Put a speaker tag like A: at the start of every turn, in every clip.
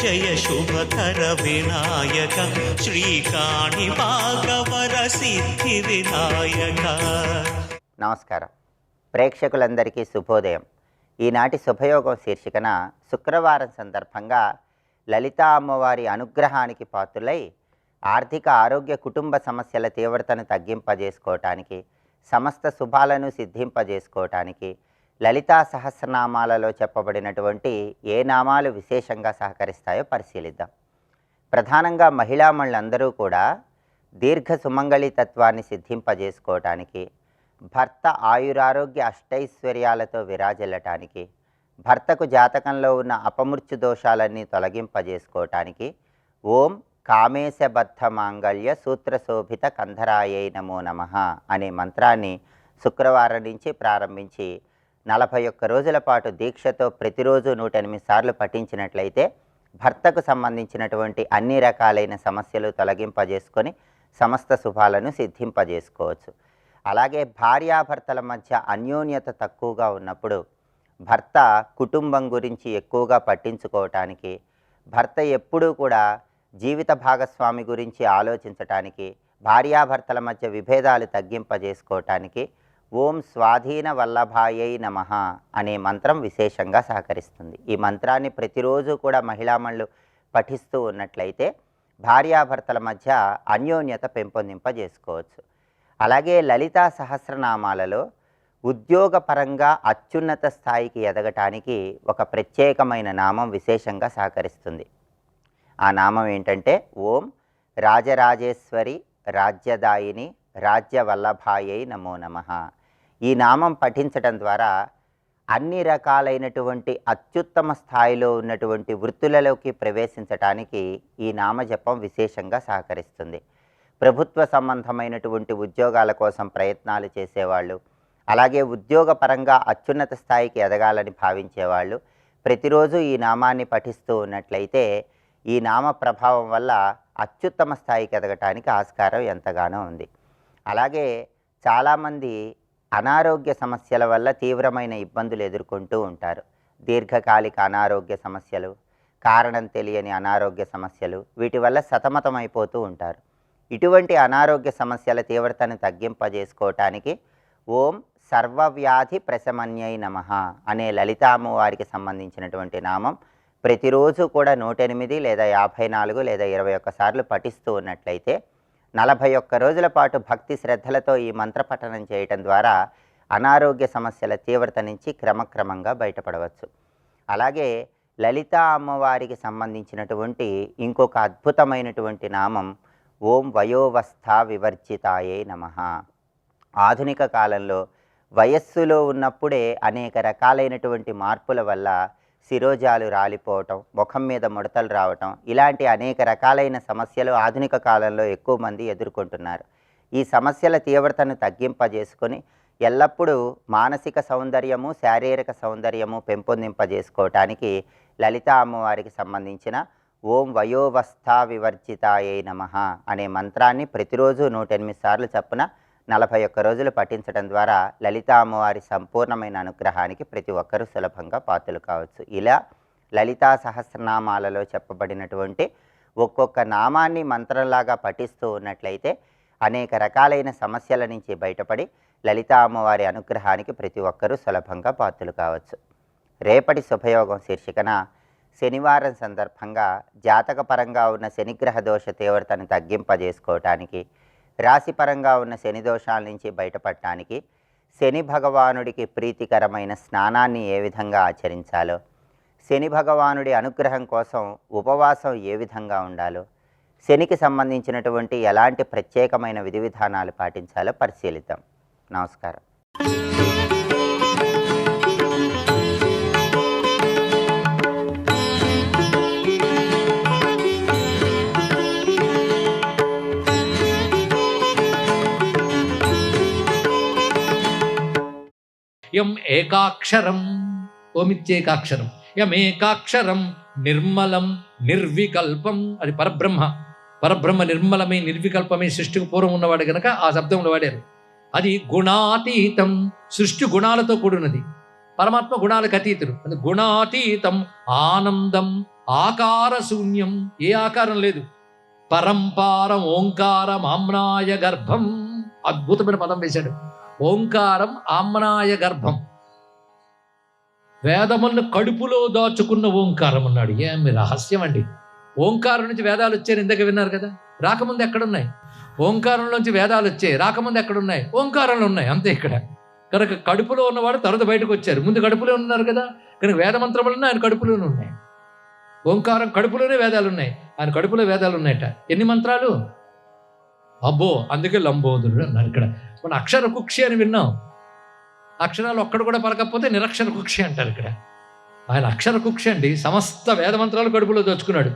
A: జయ శుభకర వినాయక శ్రీకాణి భాగవర సిద్ధి వినాయక.
B: నమస్కారం. ప్రేక్షకులందరికీ శుభోదయం. ఈనాటి శుభయోగం శీర్షికన శుక్రవారం సందర్భంగా లలితా అమ్మవారి అనుగ్రహానికి పాత్రులై ఆర్థిక ఆరోగ్య కుటుంబ సమస్యల తీవ్రతను తగ్గింపజేసుకోవటానికి, సమస్త శుభాలను సిద్ధింపజేసుకోవటానికి లలితా సహస్రనామాలలో చెప్పబడినటువంటి ఏ నామాలు విశేషంగా సహకరిస్తాయో పరిశీలిద్దాం. ప్రధానంగా మహిళామణులందరూ కూడా దీర్ఘ సుమంగళి తత్వాన్ని సిద్ధింపజేసుకోవటానికి, భర్త ఆయురారోగ్య అష్టైశ్వర్యాలతో విరాజిల్లటానికి, భర్తకు జాతకంలో ఉన్న అపమృత్యు దోషాలన్నీ తొలగింపజేసుకోవటానికి ఓం కామేశబద్ధ మాంగళ్య సూత్రశోభిత కంధరాయై నమో నమః అనే మంత్రాన్ని శుక్రవారం నుంచి ప్రారంభించి 41 రోజుల పాటు దీక్షతో ప్రతిరోజు 108 సార్లు పఠించినట్లయితే భర్తకు సంబంధించినటువంటి అన్ని రకాలైన సమస్యలు తొలగింపజేసుకొని సమస్త శుభాలను సిద్ధింపజేసుకోవచ్చు. అలాగే భార్యాభర్తల మధ్య అన్యోన్యత తక్కువగా ఉన్నప్పుడు భర్త కుటుంబం గురించి ఎక్కువగా పట్టించుకోవటానికి, భర్త ఎప్పుడూ కూడా జీవిత భాగస్వామి గురించి ఆలోచించటానికి, భార్యాభర్తల మధ్య విభేదాలు తగ్గింపజేసుకోవటానికి ఓం స్వాధీన వల్లభాయై నమః అనే మంత్రం విశేషంగా సహకరిస్తుంది. ఈ మంత్రాన్ని ప్రతిరోజు కూడా మహిళామణులు పఠిస్తూ ఉన్నట్లయితే భార్యాభర్తల మధ్య అన్యోన్యత పెంపొందింపజేసుకోవచ్చు. అలాగే లలితా సహస్రనామాలలో ఉద్యోగపరంగా అత్యున్నత స్థాయికి ఎదగటానికి ఒక ప్రత్యేకమైన నామం విశేషంగా సహకరిస్తుంది. ఆ నామం ఏంటంటే ఓం రాజరాజేశ్వరి రాజ్యదాయిని రాజ్యవల్లభాయై నమో నమః. ఈ నామం పఠించడం ద్వారా అన్ని రకాలైనటువంటి అత్యుత్తమ స్థాయిలో ఉన్నటువంటి వృత్తులలోకి ప్రవేశించటానికి ఈ నామజపం విశేషంగా సహకరిస్తుంది. ప్రభుత్వ సంబంధమైనటువంటి ఉద్యోగాల కోసం ప్రయత్నాలు చేసేవాళ్ళు, అలాగే ఉద్యోగపరంగా అత్యున్నత స్థాయికి ఎదగాలని భావించేవాళ్ళు ప్రతిరోజు ఈ నామాన్ని పఠిస్తూ ఉన్నట్లయితే ఈ నామ ప్రభావం వల్ల అత్యుత్తమ స్థాయికి ఎదగటానికి ఆస్కారం ఎంతగానో ఉంది. అలాగే చాలామంది అనారోగ్య సమస్యల వల్ల తీవ్రమైన ఇబ్బందులు ఎదుర్కొంటూ ఉంటారు. దీర్ఘకాలిక అనారోగ్య సమస్యలు, కారణం తెలియని అనారోగ్య సమస్యలు, వీటి వల్ల సతమతమైపోతూ ఉంటారు. ఇటువంటి అనారోగ్య సమస్యల తీవ్రతను తగ్గింపజేసుకోవటానికి ఓం సర్వవ్యాధి ప్రశమన్యై నమః అనే లలితా అమ్మవారికి సంబంధించినటువంటి నామం ప్రతిరోజు కూడా 108 లేదా 54 లేదా 21 సార్లు పఠిస్తూ ఉన్నట్లయితే 41 రోజుల పాటు భక్తి శ్రద్ధలతో ఈ మంత్రపఠనం చేయటం ద్వారా అనారోగ్య సమస్యల తీవ్రత నుంచి క్రమక్రమంగా బయటపడవచ్చు. అలాగే లలితా అమ్మవారికి సంబంధించినటువంటి ఇంకొక అద్భుతమైనటువంటి నామం ఓం వయోవస్థా వివర్జితాయై నమః. ఆధునిక కాలంలో వయస్సులో ఉన్నప్పుడే అనేక రకాలైనటువంటి మార్పుల వల్ల శిరోజాలు రాలిపోవటం, ముఖం మీద ముడతలు రావటం, ఇలాంటి అనేక రకాలైన సమస్యలు ఆధునిక కాలంలో ఎక్కువ మంది ఎదుర్కొంటున్నారు. ఈ సమస్యల తీవ్రతను తగ్గింపజేసుకొని ఎల్లప్పుడూ మానసిక సౌందర్యము, శారీరక సౌందర్యము పెంపొందింపజేసుకోవటానికి లలితా అమ్మవారికి సంబంధించిన ఓం వయోవస్థా వివర్జితాయై నమః అనే మంత్రాన్ని ప్రతిరోజు 108 సార్లు చొప్పున 41 రోజులు పఠించడం ద్వారా లలితా అమ్మవారి సంపూర్ణమైన అనుగ్రహానికి ప్రతి ఒక్కరూ సులభంగా పాత్రలు కావచ్చు. ఇలా లలితా సహస్రనామాలలో చెప్పబడినటువంటి ఒక్కొక్క నామాన్ని మంత్రంలాగా పఠిస్తూ ఉన్నట్లయితే అనేక రకాలైన సమస్యల నుంచి బయటపడి లలితా అమ్మవారి అనుగ్రహానికి ప్రతి ఒక్కరూ సులభంగా పాత్రలు కావచ్చు. రేపటి శుభయోగం శీర్షికన శనివారం సందర్భంగా జాతకపరంగా ఉన్న శనిగ్రహ దోష తీవ్రతను తగ్గింపజేసుకోవటానికి, రాశిపరంగా ఉన్న శని దోషాల నుంచి బయటపడటానికి శని భగవానుడికి ప్రీతికరమైన స్నానాన్ని ఏ విధంగా ఆచరించాలో, శని భగవానుడి అనుగ్రహం కోసం ఉపవాసం ఏ విధంగా ఉండాలో, శనికి సంబంధించినటువంటి ఎలాంటి ప్రత్యేకమైన విధి విధానాలు పాటించాలో పరిశీలిద్దాం. నమస్కారం.
C: యం ఏకాక్షరం, ఓమిత్యేకాక్షరం, యమేకాక్షరం నిర్మలం నిర్వికల్పం. అది పరబ్రహ్మ. పరబ్రహ్మ నిర్మలమే నిర్వికల్పమే సృష్టికి పూర్వం ఉన్నవాడు గనక ఆ శబ్దంలో వాడారు. అది గుణాతీతం, సృష్టి గుణాలతో కూడినది. పరమాత్మ గుణాలకు అతీతుడు. అది గుణాతీతం ఆనందం ఆకార శూన్యం, ఏ ఆకారం లేదు. పరంపారం ఓంకారం ఆమ్నాయ గర్భం, అద్భుతమైన పదం వేశాడు. ఓంకారం ఆమ్నాయ గర్భం, వేదములను కడుపులో దాచుకున్న ఓంకారం అన్నాడు. ఏమి రహస్యం అండి! ఓంకారం నుంచి వేదాలు వచ్చాయి, ఇందాక విన్నారు కదా. రాకముందు ఎక్కడున్నాయి? ఓంకారంలోంచి వేదాలు వచ్చాయి, రాకముందు ఎక్కడున్నాయి? ఓంకారంలో ఉన్నాయి, అంతే. ఇక్కడ కనుక కడుపులో ఉన్నవాడు తర్వాత బయటకు వచ్చారు, ముందు కడుపులో ఉన్నారు కదా. కనుక వేద మంత్రములన్నీ ఆయన కడుపులోనే ఉన్నాయి. ఓంకారం కడుపులోనే వేదాలు ఉన్నాయి, ఆయన కడుపులో వేదాలు ఉన్నాయట. ఎన్ని మంత్రాలు? అబ్బో, అందుకే లంబోదరుడు అన్నారు. ఇక్కడ మన అక్షర కుక్షి అని విన్నాం. అక్షరాలు ఒక్కడు కూడా పలకపోతే నిరక్షర కుక్షి అంటారు. ఇక్కడ ఆయన అక్షర కుక్షి అండి, సమస్త వేద మంత్రాలు కడుపులో దోచుకున్నాడు.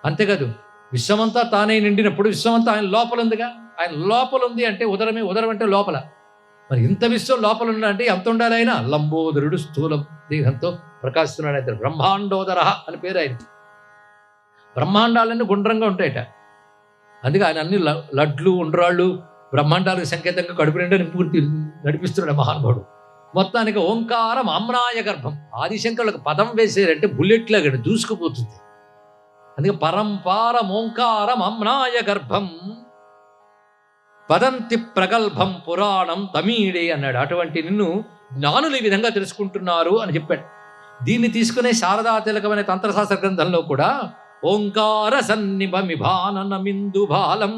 C: అంతేకాదు, విశ్వమంతా తానే నిండినప్పుడు విశ్వమంతా ఆయన లోపల ఉందిగా. ఆయన లోపల ఉంది అంటే ఉదరమే, ఉదరం అంటే లోపల. మరి ఇంత విశ్వం లోపల ఉండాలంటే ఎంత ఉండాలి? ఆయన లంబోదరుడు స్థూల దేహంతో ప్రకాశిస్తున్నాడు. అయితే బ్రహ్మాండోదర అని పేరు ఆయన. బ్రహ్మాండాలన్నీ గుండ్రంగా ఉంటాయట, అందుకే ఆయన అన్ని లడ్లు ఉండ్రాళ్ళు బ్రహ్మాండాలకు సంకేతంగా కడుపు నిండా నింపుకుని నడిపిస్తున్నాడు మహానుభావుడు. మొత్తానికి ఓంకారం ఆమ్నాయ గర్భం. ఆదిశంకరులకు పదం వేసేరంటే బుల్లెట్ లాగా దూసుకుపోతుంది. అందుకే పరంపారం ఓంకారం ఆమ్నాయ గర్భం పదంతి ప్రగల్భం పురాణం తమీడే అన్నాడు. అటువంటి నిన్ను జ్ఞానులు ఈ విధంగా తెలుసుకుంటున్నారు అని చెప్పాడు. దీన్ని తీసుకునే శారదా తిలకమనే తంత్రశాస్త్ర గ్రంథంలో కూడా ఓంకార సన్నిభమిభాననమిందు బాలం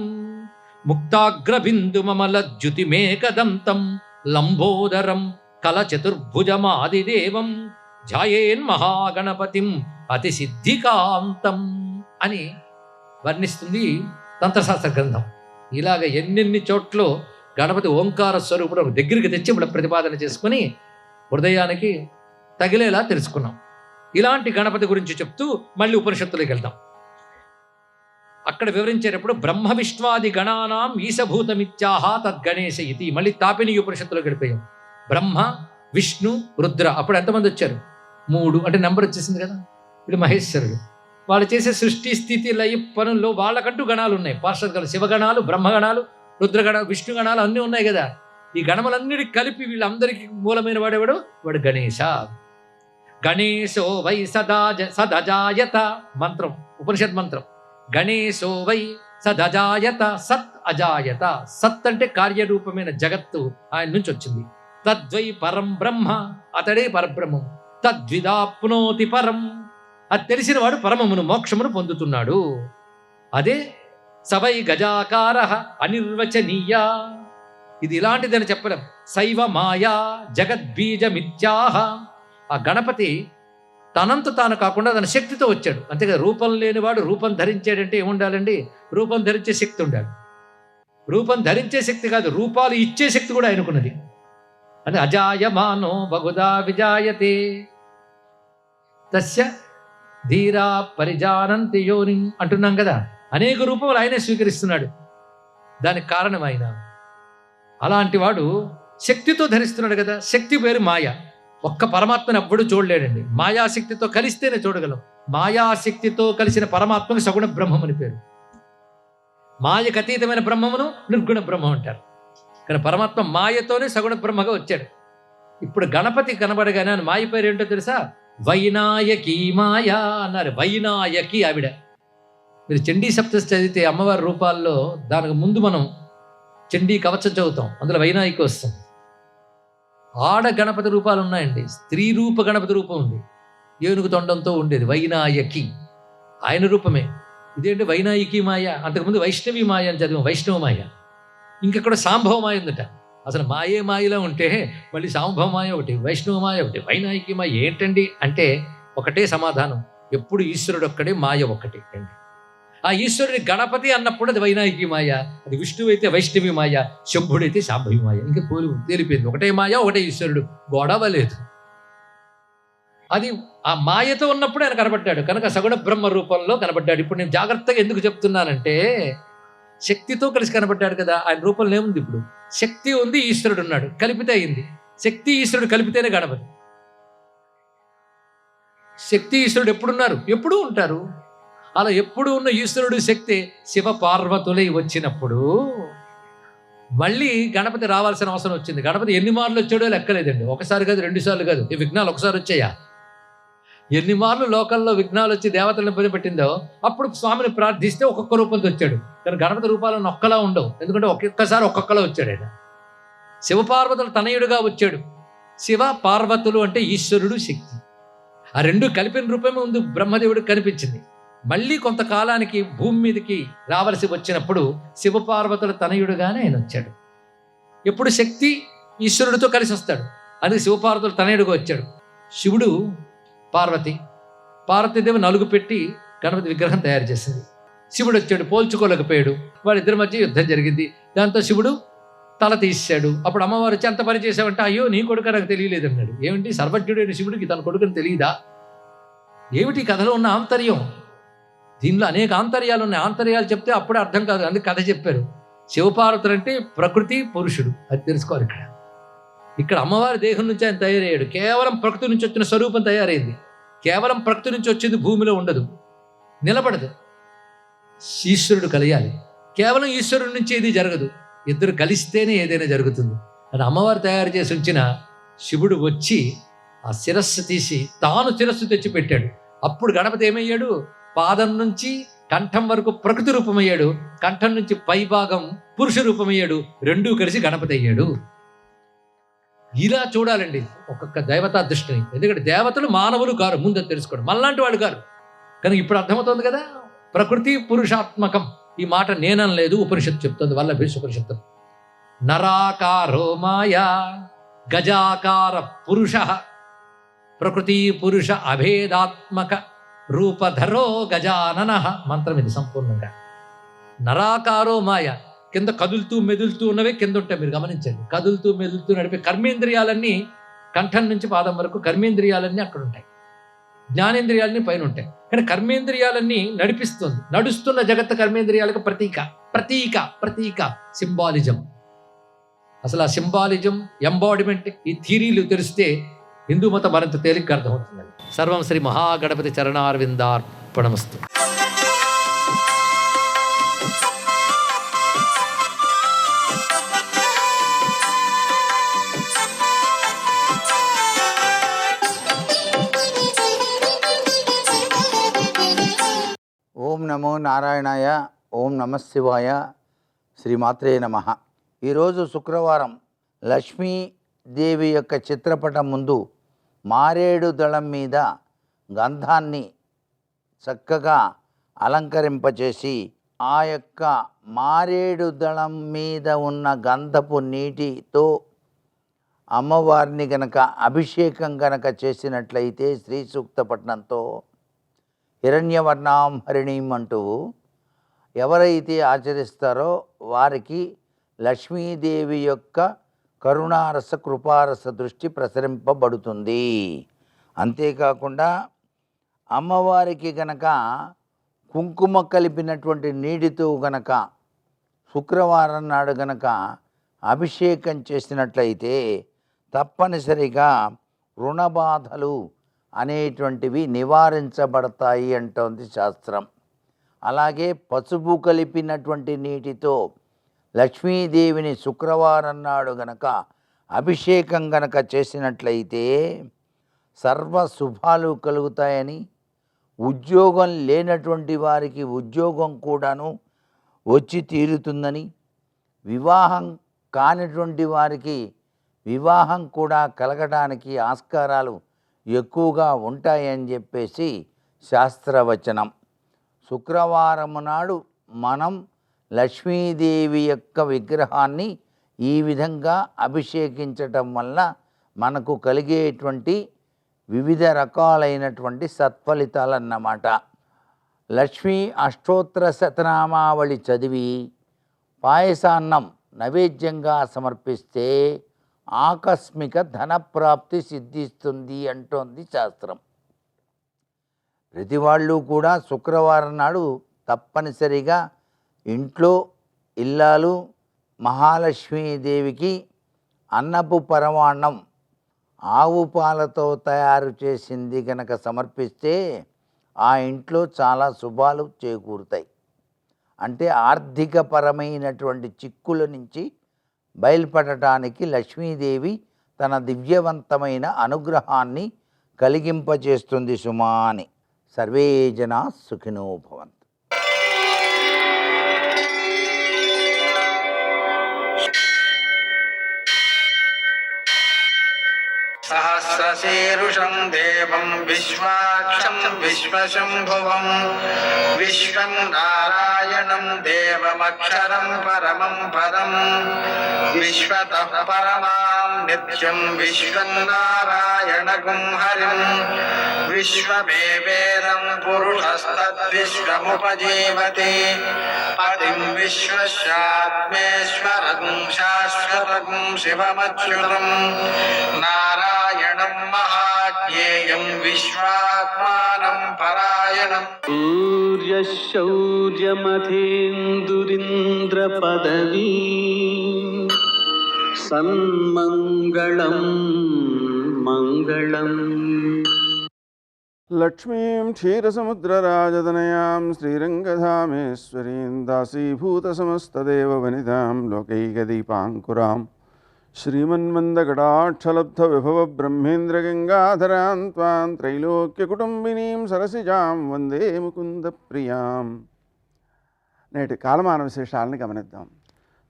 C: ముక్తాగ్రబిందు మమలజ్జుతి మేకదంతం లంబోదరం కల చతుర్భుజమాదిదేవం ధ్యాయేన్ మహాగణపతిం అతి సిద్ధికాంతం అని వర్ణిస్తుంది తంత్రశాస్త్ర గ్రంథం. ఇలాగ ఎన్నెన్ని చోట్ల గణపతి ఓంకార స్వరూపుడు దగ్గరికి తెచ్చి ప్రతిపాదన చేసుకుని హృదయానికి తగిలేలా తెలుసుకున్నాం. ఇలాంటి గణపతి గురించి చెప్తూ మళ్ళీ ఉపనిషత్తులోకి వెళ్తాం. అక్కడ వివరించేటప్పుడు బ్రహ్మ విష్ణాది గణానాం ఈశభూతమిత్యాహ తద్గణేశ ఇతి. మళ్ళీ తాపిని ఉపనిషత్తులో గడిపోయాం. బ్రహ్మ విష్ణు రుద్ర, అప్పుడు ఎంతమంది వచ్చారు? 3 అంటే నెంబర్ వచ్చేసింది కదా. ఇప్పుడు మహేశ్వరుడు, వాళ్ళు చేసే సృష్టి స్థితి లయ పనుల్లో వాళ్ళకంటూ గణాలు ఉన్నాయి. పార్షదగణాలు, శివగణాలు, బ్రహ్మగణాలు, రుద్రగణాలు, విష్ణుగణాలు అన్నీ ఉన్నాయి కదా. ఈ గణములన్నిటి కలిపి వీళ్ళందరికీ మూలమైన వాడేవాడు వాడు గణేశ. గణేశో వై సదజాయత మంత్రం, ఉపనిషత్ మంత్రం. గణేశో వై సదజాయత సత్ అజాయత. సత్ అంటే కార్యరూపమైన జగత్తు ఆయన నుంచి వచ్చింది. తద్వై పరం బ్రహ్మ, అతడే పరబ్రహ్మం. తద్విదాప్నోతి పరం, అది తెలిసిన వాడు పరమమును మోక్షమును పొందుతున్నాడు. అదే సవై గజాకార అనిర్వచనీయ. ఇది ఇలాంటిదని చెప్పలేం. శైవ మాయా జగద్బీజమిత్యాహ. ఆ గణపతి తనంత తాను కాకుండా తన శక్తితో వచ్చాడు. అంతేగా రూపం లేనివాడు రూపం ధరించాడంటే ఏముండాలండి? రూపం ధరించే శక్తి ఉండాలి. రూపం ధరించే శక్తి కాదు, రూపాలు ఇచ్చే శక్తి కూడా ఆయనకున్నది. అంటే అజాయమానో బహుదా విజాయతే తస్య ధీరా పరిజానంతి యోని అంటున్నాం కదా. అనేక రూపములు ఆయనే స్వీకరిస్తున్నాడు, దానికి కారణం ఆయన. అలాంటి వాడు శక్తితో ధరిస్తున్నాడు కదా. శక్తి పేరు మాయ. ఒక్క పరమాత్మను ఎవ్వడూ చూడలేడండి. మాయాశక్తితో కలిస్తేనే చూడగలం. మాయాశక్తితో కలిసిన పరమాత్మకు సగుణ బ్రహ్మం అని పేరు. మాయకు అతీతమైన బ్రహ్మమును నిర్గుణ బ్రహ్మం అంటారు. కానీ పరమాత్మ మాయతోనే సగుణ బ్రహ్మగా వచ్చాడు. ఇప్పుడు గణపతి కనబడగానే ఆయన మాయ పేరు ఏంటో తెలుసా? వైనాయకి మాయ అన్నారు. వైనాయకి ఆవిడ. మీరు చండీ సప్తశతి చదివితే అమ్మవారి రూపాల్లో దానికి ముందు మనం చండీ కవచం చదువుతాం, అందులో వైనాయకి వస్తాం. ఆడ గణపతి రూపాలు ఉన్నాయండి, స్త్రీ రూప గణపతి రూపం ఉంది. ఏనుగు తొండంతో ఉండేది వైనాయకి, ఆయన రూపమే. ఇదేంటి వైనాయకి మాయ? అంతకుముందు వైష్ణవి మాయ అని చదివాం, వైష్ణవ మాయ. ఇంకెక్కడ సాంభవ మాయ ఉందట. అసలు మాయే మాయలో ఉంటే మళ్ళీ సాంభవ మాయ ఒకటి, వైష్ణవ మాయ ఒకటి, వైనాయకి మాయ ఏంటండి అంటే ఒకటే సమాధానం, ఎప్పుడు ఈశ్వరుడు ఒక్కడే, మాయ ఒక్కటే అండి. ఆ ఈశ్వరుడి గణపతి అన్నప్పుడు అది వైనాయకి మాయ, అది విష్ణువు అయితే వైష్ణవి మాయ, శంభుడైతే శాంభవి మాయ. ఇంకా తేలిపోయింది, ఒకటే మాయ ఒకటే ఈశ్వరుడు, గొడవ లేదు. అది ఆ మాయతో ఉన్నప్పుడు ఆయన కనబడ్డాడు కనుక సగుణ బ్రహ్మ రూపంలో కనబడ్డాడు. ఇప్పుడు నేను జాగ్రత్తగా ఎందుకు చెప్తున్నానంటే శక్తితో కలిసి కనబడ్డాడు కదా. ఆయన రూపంలో ఏముంది? ఇప్పుడు శక్తి ఉంది, ఈశ్వరుడు ఉన్నాడు, కలిపితే అయింది. శక్తి ఈశ్వరుడు కలిపితేనే గణపతి. శక్తి ఈశ్వరుడు ఎప్పుడున్నారు? ఎప్పుడూ ఉంటారు. అలా ఎప్పుడు ఉన్న ఈశ్వరుడు శక్తి శివ పార్వతులై వచ్చినప్పుడు మళ్ళీ గణపతి రావాల్సిన అవసరం వచ్చింది. గణపతి ఎన్ని మార్లు వచ్చాడో లెక్కలేదండి. ఒకసారి కాదు, 2 సార్లు కాదు. ఈ విఘ్నాలు ఒకసారి వచ్చాయా? ఎన్ని మార్లు లోకంలో విఘ్నాలు వచ్చి దేవతలను ఇబ్బంది పెట్టిందో అప్పుడు స్వామిని ప్రార్థిస్తే ఒక్కొక్క రూపంతో వచ్చాడు. కానీ గణపతి రూపాలను ఒక్కలా ఉండవు, ఎందుకంటే ఒక్కొక్కసారి ఒక్కొక్కలా వచ్చాడు ఆయన. శివపార్వతులు తనయుడుగా వచ్చాడు. శివ పార్వతులు అంటే ఈశ్వరుడు శక్తి, ఆ రెండు కలిపిన రూపమే ముందు బ్రహ్మదేవుడికి కనిపించింది. మళ్ళీ కొంతకాలానికి భూమి మీదకి రావలసి వచ్చినప్పుడు శివపార్వతుల తనయుడుగానే ఆయన వచ్చాడు. ఎప్పుడు శక్తి ఈశ్వరుడితో కలిసి వస్తాడు, అది శివపార్వతులు తనయుడుగా వచ్చాడు. శివుడు పార్వతీదేవి నలుగు పెట్టి గణపతి విగ్రహం తయారు చేసింది. శివుడు వచ్చాడు, పోల్చుకోలేకపోయాడు. వాళ్ళిద్దరి మధ్య యుద్ధం జరిగింది. దాంతో శివుడు తల తీసాడు. అప్పుడు అమ్మవారు వచ్చి అంత పని చేసావంటే, అయ్యో నీ కొడుకు నాకు తెలియలేదు అన్నాడు. ఏమిటి, సర్వజ్ఞుడైన శివుడికి తన కొడుకుని తెలియదా? ఏమిటి కథలో ఉన్న ఆంతర్యం? దీనిలో అనేక ఆంతర్యాలు ఉన్నాయి. ఆంతర్యాలు చెప్తే అప్పుడే అర్థం కాదు, అందుకే కథ చెప్పారు. శివపార్వతులు అంటే ప్రకృతి పురుషుడు, అది తెలుసుకోవాలి. ఇక్కడ అమ్మవారి దేహం నుంచి ఆయన తయారయ్యాడు. కేవలం ప్రకృతి నుంచి వచ్చిన స్వరూపం తయారైంది. కేవలం ప్రకృతి నుంచి వచ్చింది భూమిలో ఉండదు, నిలబడదు. ఈశ్వరుడు కలియాలి. కేవలం ఈశ్వరుడి నుంచి ఏది జరగదు, ఇద్దరు కలిస్తేనే ఏదైనా జరుగుతుంది. అది అమ్మవారు తయారు చేసి ఉంచిన శివుడు వచ్చి ఆ శిరస్సు తీసి తాను శిరస్సు తెచ్చి పెట్టాడు. అప్పుడు గణపతి ఏమయ్యాడు? పాదం నుంచి కంఠం వరకు ప్రకృతి రూపమయ్యాడు, కంఠం నుంచి పై భాగం పురుష రూపమయ్యాడు. రెండూ కలిసి గణపతి అయ్యాడు. ఇలా చూడాలండి ఒక్కొక్క దేవతా దృష్టిని. ఎందుకంటే దేవతలు మానవులు కారు, ముందు తెలుసుకోండి, మనలాంటి వాళ్ళు కారు. కానీ ఇప్పుడు అర్థమవుతుంది కదా, ప్రకృతి పురుషాత్మకం. ఈ మాట నేననలేదు, ఉపనిషత్తు చెప్తుంది, వల్లభేష్ ఉపనిషత్తు. నరాకారో మాయా గజాకార పురుష ప్రకృతి పురుష అభేదాత్మక రూపధరో గజానన. మంత్రం ఇది సంపూర్ణంగా. నరాకారో మాయ, కింద కదులుతూ మెదులుతూ ఉన్నవే కింద ఉంటాయి, మీరు గమనించండి. కదులుతూ మెదులుతూ నడిపే కర్మేంద్రియాలన్నీ కంఠం నుంచి పాదం వరకు కర్మేంద్రియాలన్నీ అక్కడ ఉంటాయి, జ్ఞానేంద్రియాలన్నీ పైన ఉంటాయి. కానీ కర్మేంద్రియాలన్నీ నడిపిస్తుంది. నడుస్తున్న జగత్తు కర్మేంద్రియాలకు ప్రతీక ప్రతీక ప్రతీక సింబాలిజం. అసలు ఆ సింబాలిజం, ఎంబాడిమెంట్, ఈ థీరీలు తెలిస్తే హిందూ మతం మరింత తేలిగ్గా అర్థమవుతుందండి. సర్వం శ్రీ మహాగణపతి చరణారవిందార్పణమస్తు.
D: ఓం నమో నారాయణాయ, ఓం నమశివాయ, శ్రీమాత్రే నమః. ఈరోజు శుక్రవారం లక్ష్మీదేవి యొక్క చిత్రపటం ముందు మారేడు దళం మీద గంధాన్ని చక్కగా అలంకరింపచేసి ఆ యొక్క మారేడు దళం మీద ఉన్న గంధపు నీటితో అమ్మవారిని గనక అభిషేకం గనక చేసినట్లయితే శ్రీ సూక్త పఠనంతో హిరణ్యవర్ణాం హరిణీం అంటూ ఎవరైతే ఆచరిస్తారో వారికి లక్ష్మీదేవి యొక్క కరుణారస కృపారస దృష్టి ప్రసరింపబడుతుంది. అంతేకాకుండా అమ్మవారికి గనక కుంకుమ కలిపినటువంటి నీటితో గనక శుక్రవారం నాడు గనక అభిషేకం చేసినట్లయితే తప్పనిసరిగా రుణబాధలు అనేటువంటివి నివారించబడతాయి అంటోంది శాస్త్రం. అలాగే పసుపు కలిపినటువంటి నీటితో లక్ష్మీదేవిని శుక్రవారం నాడు గనక అభిషేకం గనక చేసినట్లయితే సర్వ శుభాలు కలుగుతాయని, ఉద్యోగం లేనటువంటి వారికి ఉద్యోగం కూడాను వచ్చి తీరుతుందని, వివాహం కానిటువంటి వారికి వివాహం కూడా కలగడానికి ఆస్కారాలు ఎక్కువగా ఉంటాయని చెప్పేసి శాస్త్రవచనం. శుక్రవారం నాడు మనం లక్ష్మీదేవి యొక్క విగ్రహాన్ని ఈ విధంగా అభిషేకించటం వల్ల మనకు కలిగేటువంటి వివిధ రకాలైనటువంటి సత్ఫలితాలన్నమాట. లక్ష్మీ అష్టోత్తర శతనామావళి చదివి పాయసాన్నం నైవేద్యంగా సమర్పిస్తే ఆకస్మిక ధనప్రాప్తి సిద్ధిస్తుంది అంటోంది శాస్త్రం. ప్రతి వాళ్ళు కూడా శుక్రవారం నాడు తప్పనిసరిగా ఇంట్లో ఇల్లాలు మహాలక్ష్మీదేవికి అన్నపు పరమాన్నం ఆవు పాలతో తయారు చేసింది కనుక సమర్పిస్తే ఆ ఇంట్లో చాలా శుభాలు చేకూరుతాయి. అంటే ఆర్థికపరమైనటువంటి చిక్కుల నుంచి బయలుపడటానికి లక్ష్మీదేవి తన దివ్యవంతమైన అనుగ్రహాన్ని కలిగింపచేస్తుంది సుమా అని. సర్వే జనా సుఖినో భవంతు.
E: సహస్రశీరుషం దేవం విశ్వాక్షం విశ్వశంభువం విశ్వం నారాయణం దేవమక్షరం పరమం పదం విశ్వతః పరమాం నిత్యం విశ్వం నారాయణగుం హరిం విశ్వమేవేదం పురుషస్తద్విశ్వముపజీవతి పతిం విశ్వస్యాత్మేశ్వరం శాశ్వతం శివమచ్యుతం నారాయణం మహాజ్ఞేయం విశ్వాత్మానం పరాయణం.
F: శౌర్యమథేందురింద్రపదవీ సన్మంగళం మంగళం.
G: లక్ష్మీం క్షీరసముద్రరాజతనయాం శ్రీరంగధామేశ్వరీం దాసీభూతసమస్తదేవవనితాం లోకైకదీపాంకురాం శ్రీమన్మందగడాక్షలబ్ధవిభవబ్రహ్మేంద్రగంగాధరాం త్వాం త్రైలోక్యకుటుంబినీం సరసిజాం వందే ముకుందప్రియాం. నేటి కాలమాన విశేషాలను గమనిద్దాం.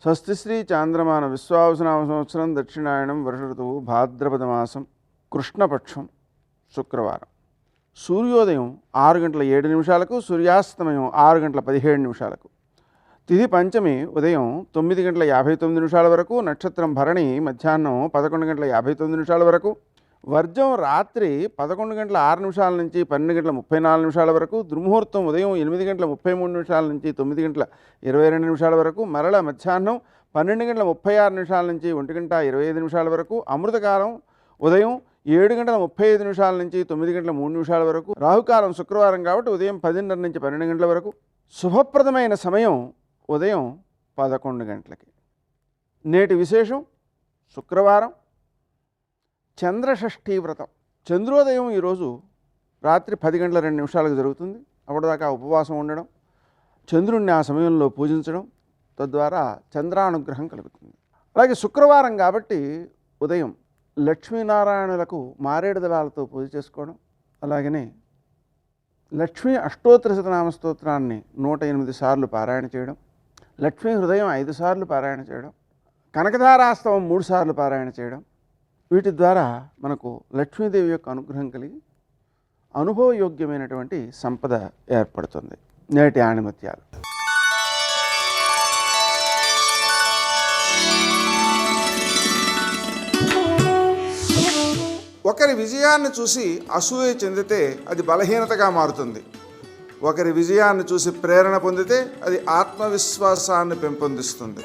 G: స్వస్తి శ్రీ చాంద్రమాన విశ్వావసునామ సంవత్సరం దక్షిణాయనం వర్ష ఋతువు భాద్రపద మాసం కృష్ణపక్షం శుక్రవారం. సూర్యోదయం 6:07, సూర్యాస్తమయం 6:17. తిథి పంచమి ఉదయం 9:59 వరకు, నక్షత్రం భరణి మధ్యాహ్నం 11:59 వరకు, వర్జం రాత్రి 11:06 నుంచి 12:34 వరకు, దుర్ముహూర్తం ఉదయం 8:33 నుంచి 9:22 వరకు, మరల మధ్యాహ్నం 12:36 నుంచి 1:25 వరకు, అమృతకాలం ఉదయం 7:35 నుంచి 9:03 వరకు, రాహుకాలం శుక్రవారం కాబట్టి ఉదయం 10:30 నుంచి 12 గంటల వరకు, శుభప్రదమైన సమయం ఉదయం 11 గంటలకి. నేటి విశేషం శుక్రవారం చంద్రషష్ఠీ వ్రతం. చంద్రోదయం ఈరోజు రాత్రి 10:02 జరుగుతుంది. అప్పటిదాకా ఉపవాసం ఉండడం, చంద్రుణ్ణి ఆ సమయంలో పూజించడం, తద్వారా చంద్రానుగ్రహం కలుగుతుంది. అలాగే శుక్రవారం కాబట్టి ఉదయం లక్ష్మీనారాయణులకు మారేడు దళాలతో పూజ చేసుకోవడం, అలాగనే లక్ష్మీ అష్టోత్తర శతనామ స్తోత్రాన్ని 108 సార్లు పారాయణ చేయడం, లక్ష్మీ హృదయం 5 సార్లు పారాయణ చేయడం, కనకధారాస్తవం 3 సార్లు పారాయణ చేయడం, వీటి ద్వారా మనకు లక్ష్మీదేవి యొక్క అనుగ్రహం కలిగి అనుభవయోగ్యమైనటువంటి సంపద ఏర్పడుతుంది. నేటి ఆణిమత్యాలు.
H: ఒకరి విజయాన్ని చూసి అసూయ చెందితే అది బలహీనతగా మారుతుంది. ఒకరి విజయాన్ని చూసి ప్రేరణ పొందితే అది ఆత్మవిశ్వాసాన్ని పెంపొందిస్తుంది.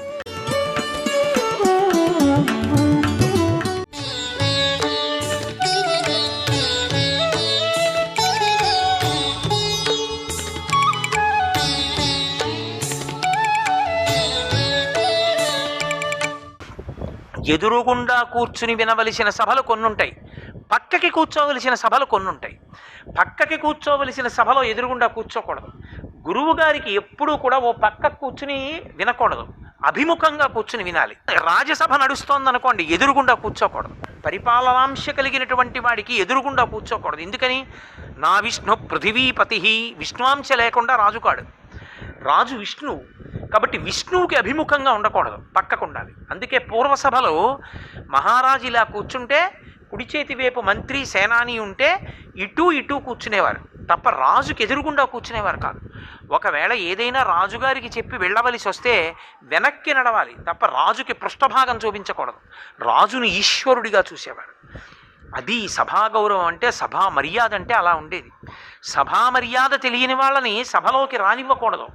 I: ఎదురుగుండా కూర్చుని వినవలసిన సభలు కొన్నుంటాయి, పక్కకి కూర్చోవలసిన సభలు కొన్నుంటాయి. పక్కకి కూర్చోవలసిన సభలో ఎదురుగుండా కూర్చోకూడదు. గురువు గారికి ఎప్పుడూ కూడా ఓ పక్క కూర్చుని వినకూడదు, అభిముఖంగా కూర్చుని వినాలి. రాజసభ నడుస్తోందనుకోండి, ఎదురుగుండా కూర్చోకూడదు. పరిపాలనాంశ కలిగినటువంటి వాడికి ఎదురుగుండా కూర్చోకూడదు. ఎందుకని? నా విష్ణు పృథివీపతి, విష్ణువాంశ లేకుండా రాజు కాడు. రాజు విష్ణువు కాబట్టి విష్ణువుకి అభిముఖంగా ఉండకూడదు, పక్కకు ఉండాలి. అందుకే పూర్వసభలో మహారాజు ఇలా కూర్చుంటే కుడి చేతి వైపు మంత్రి సేనాని ఉంటే ఇటు ఇటు కూర్చునేవారు తప్ప రాజుకి ఎదురుగుండా కూర్చునేవారు కాదు. ఒకవేళ ఏదైనా రాజుగారికి చెప్పి వెళ్ళవలసి వస్తే వెనక్కి నడవాలి తప్ప రాజుకి పృష్ఠభాగం చూపించకూడదు. రాజుని ఈశ్వరుడిగా చూసేవారు. అది సభా గౌరవం అంటే, సభా మర్యాద అంటే అలా ఉండేది. సభా మర్యాద తెలియని వాళ్ళని సభలోకి రానివ్వకూడదు.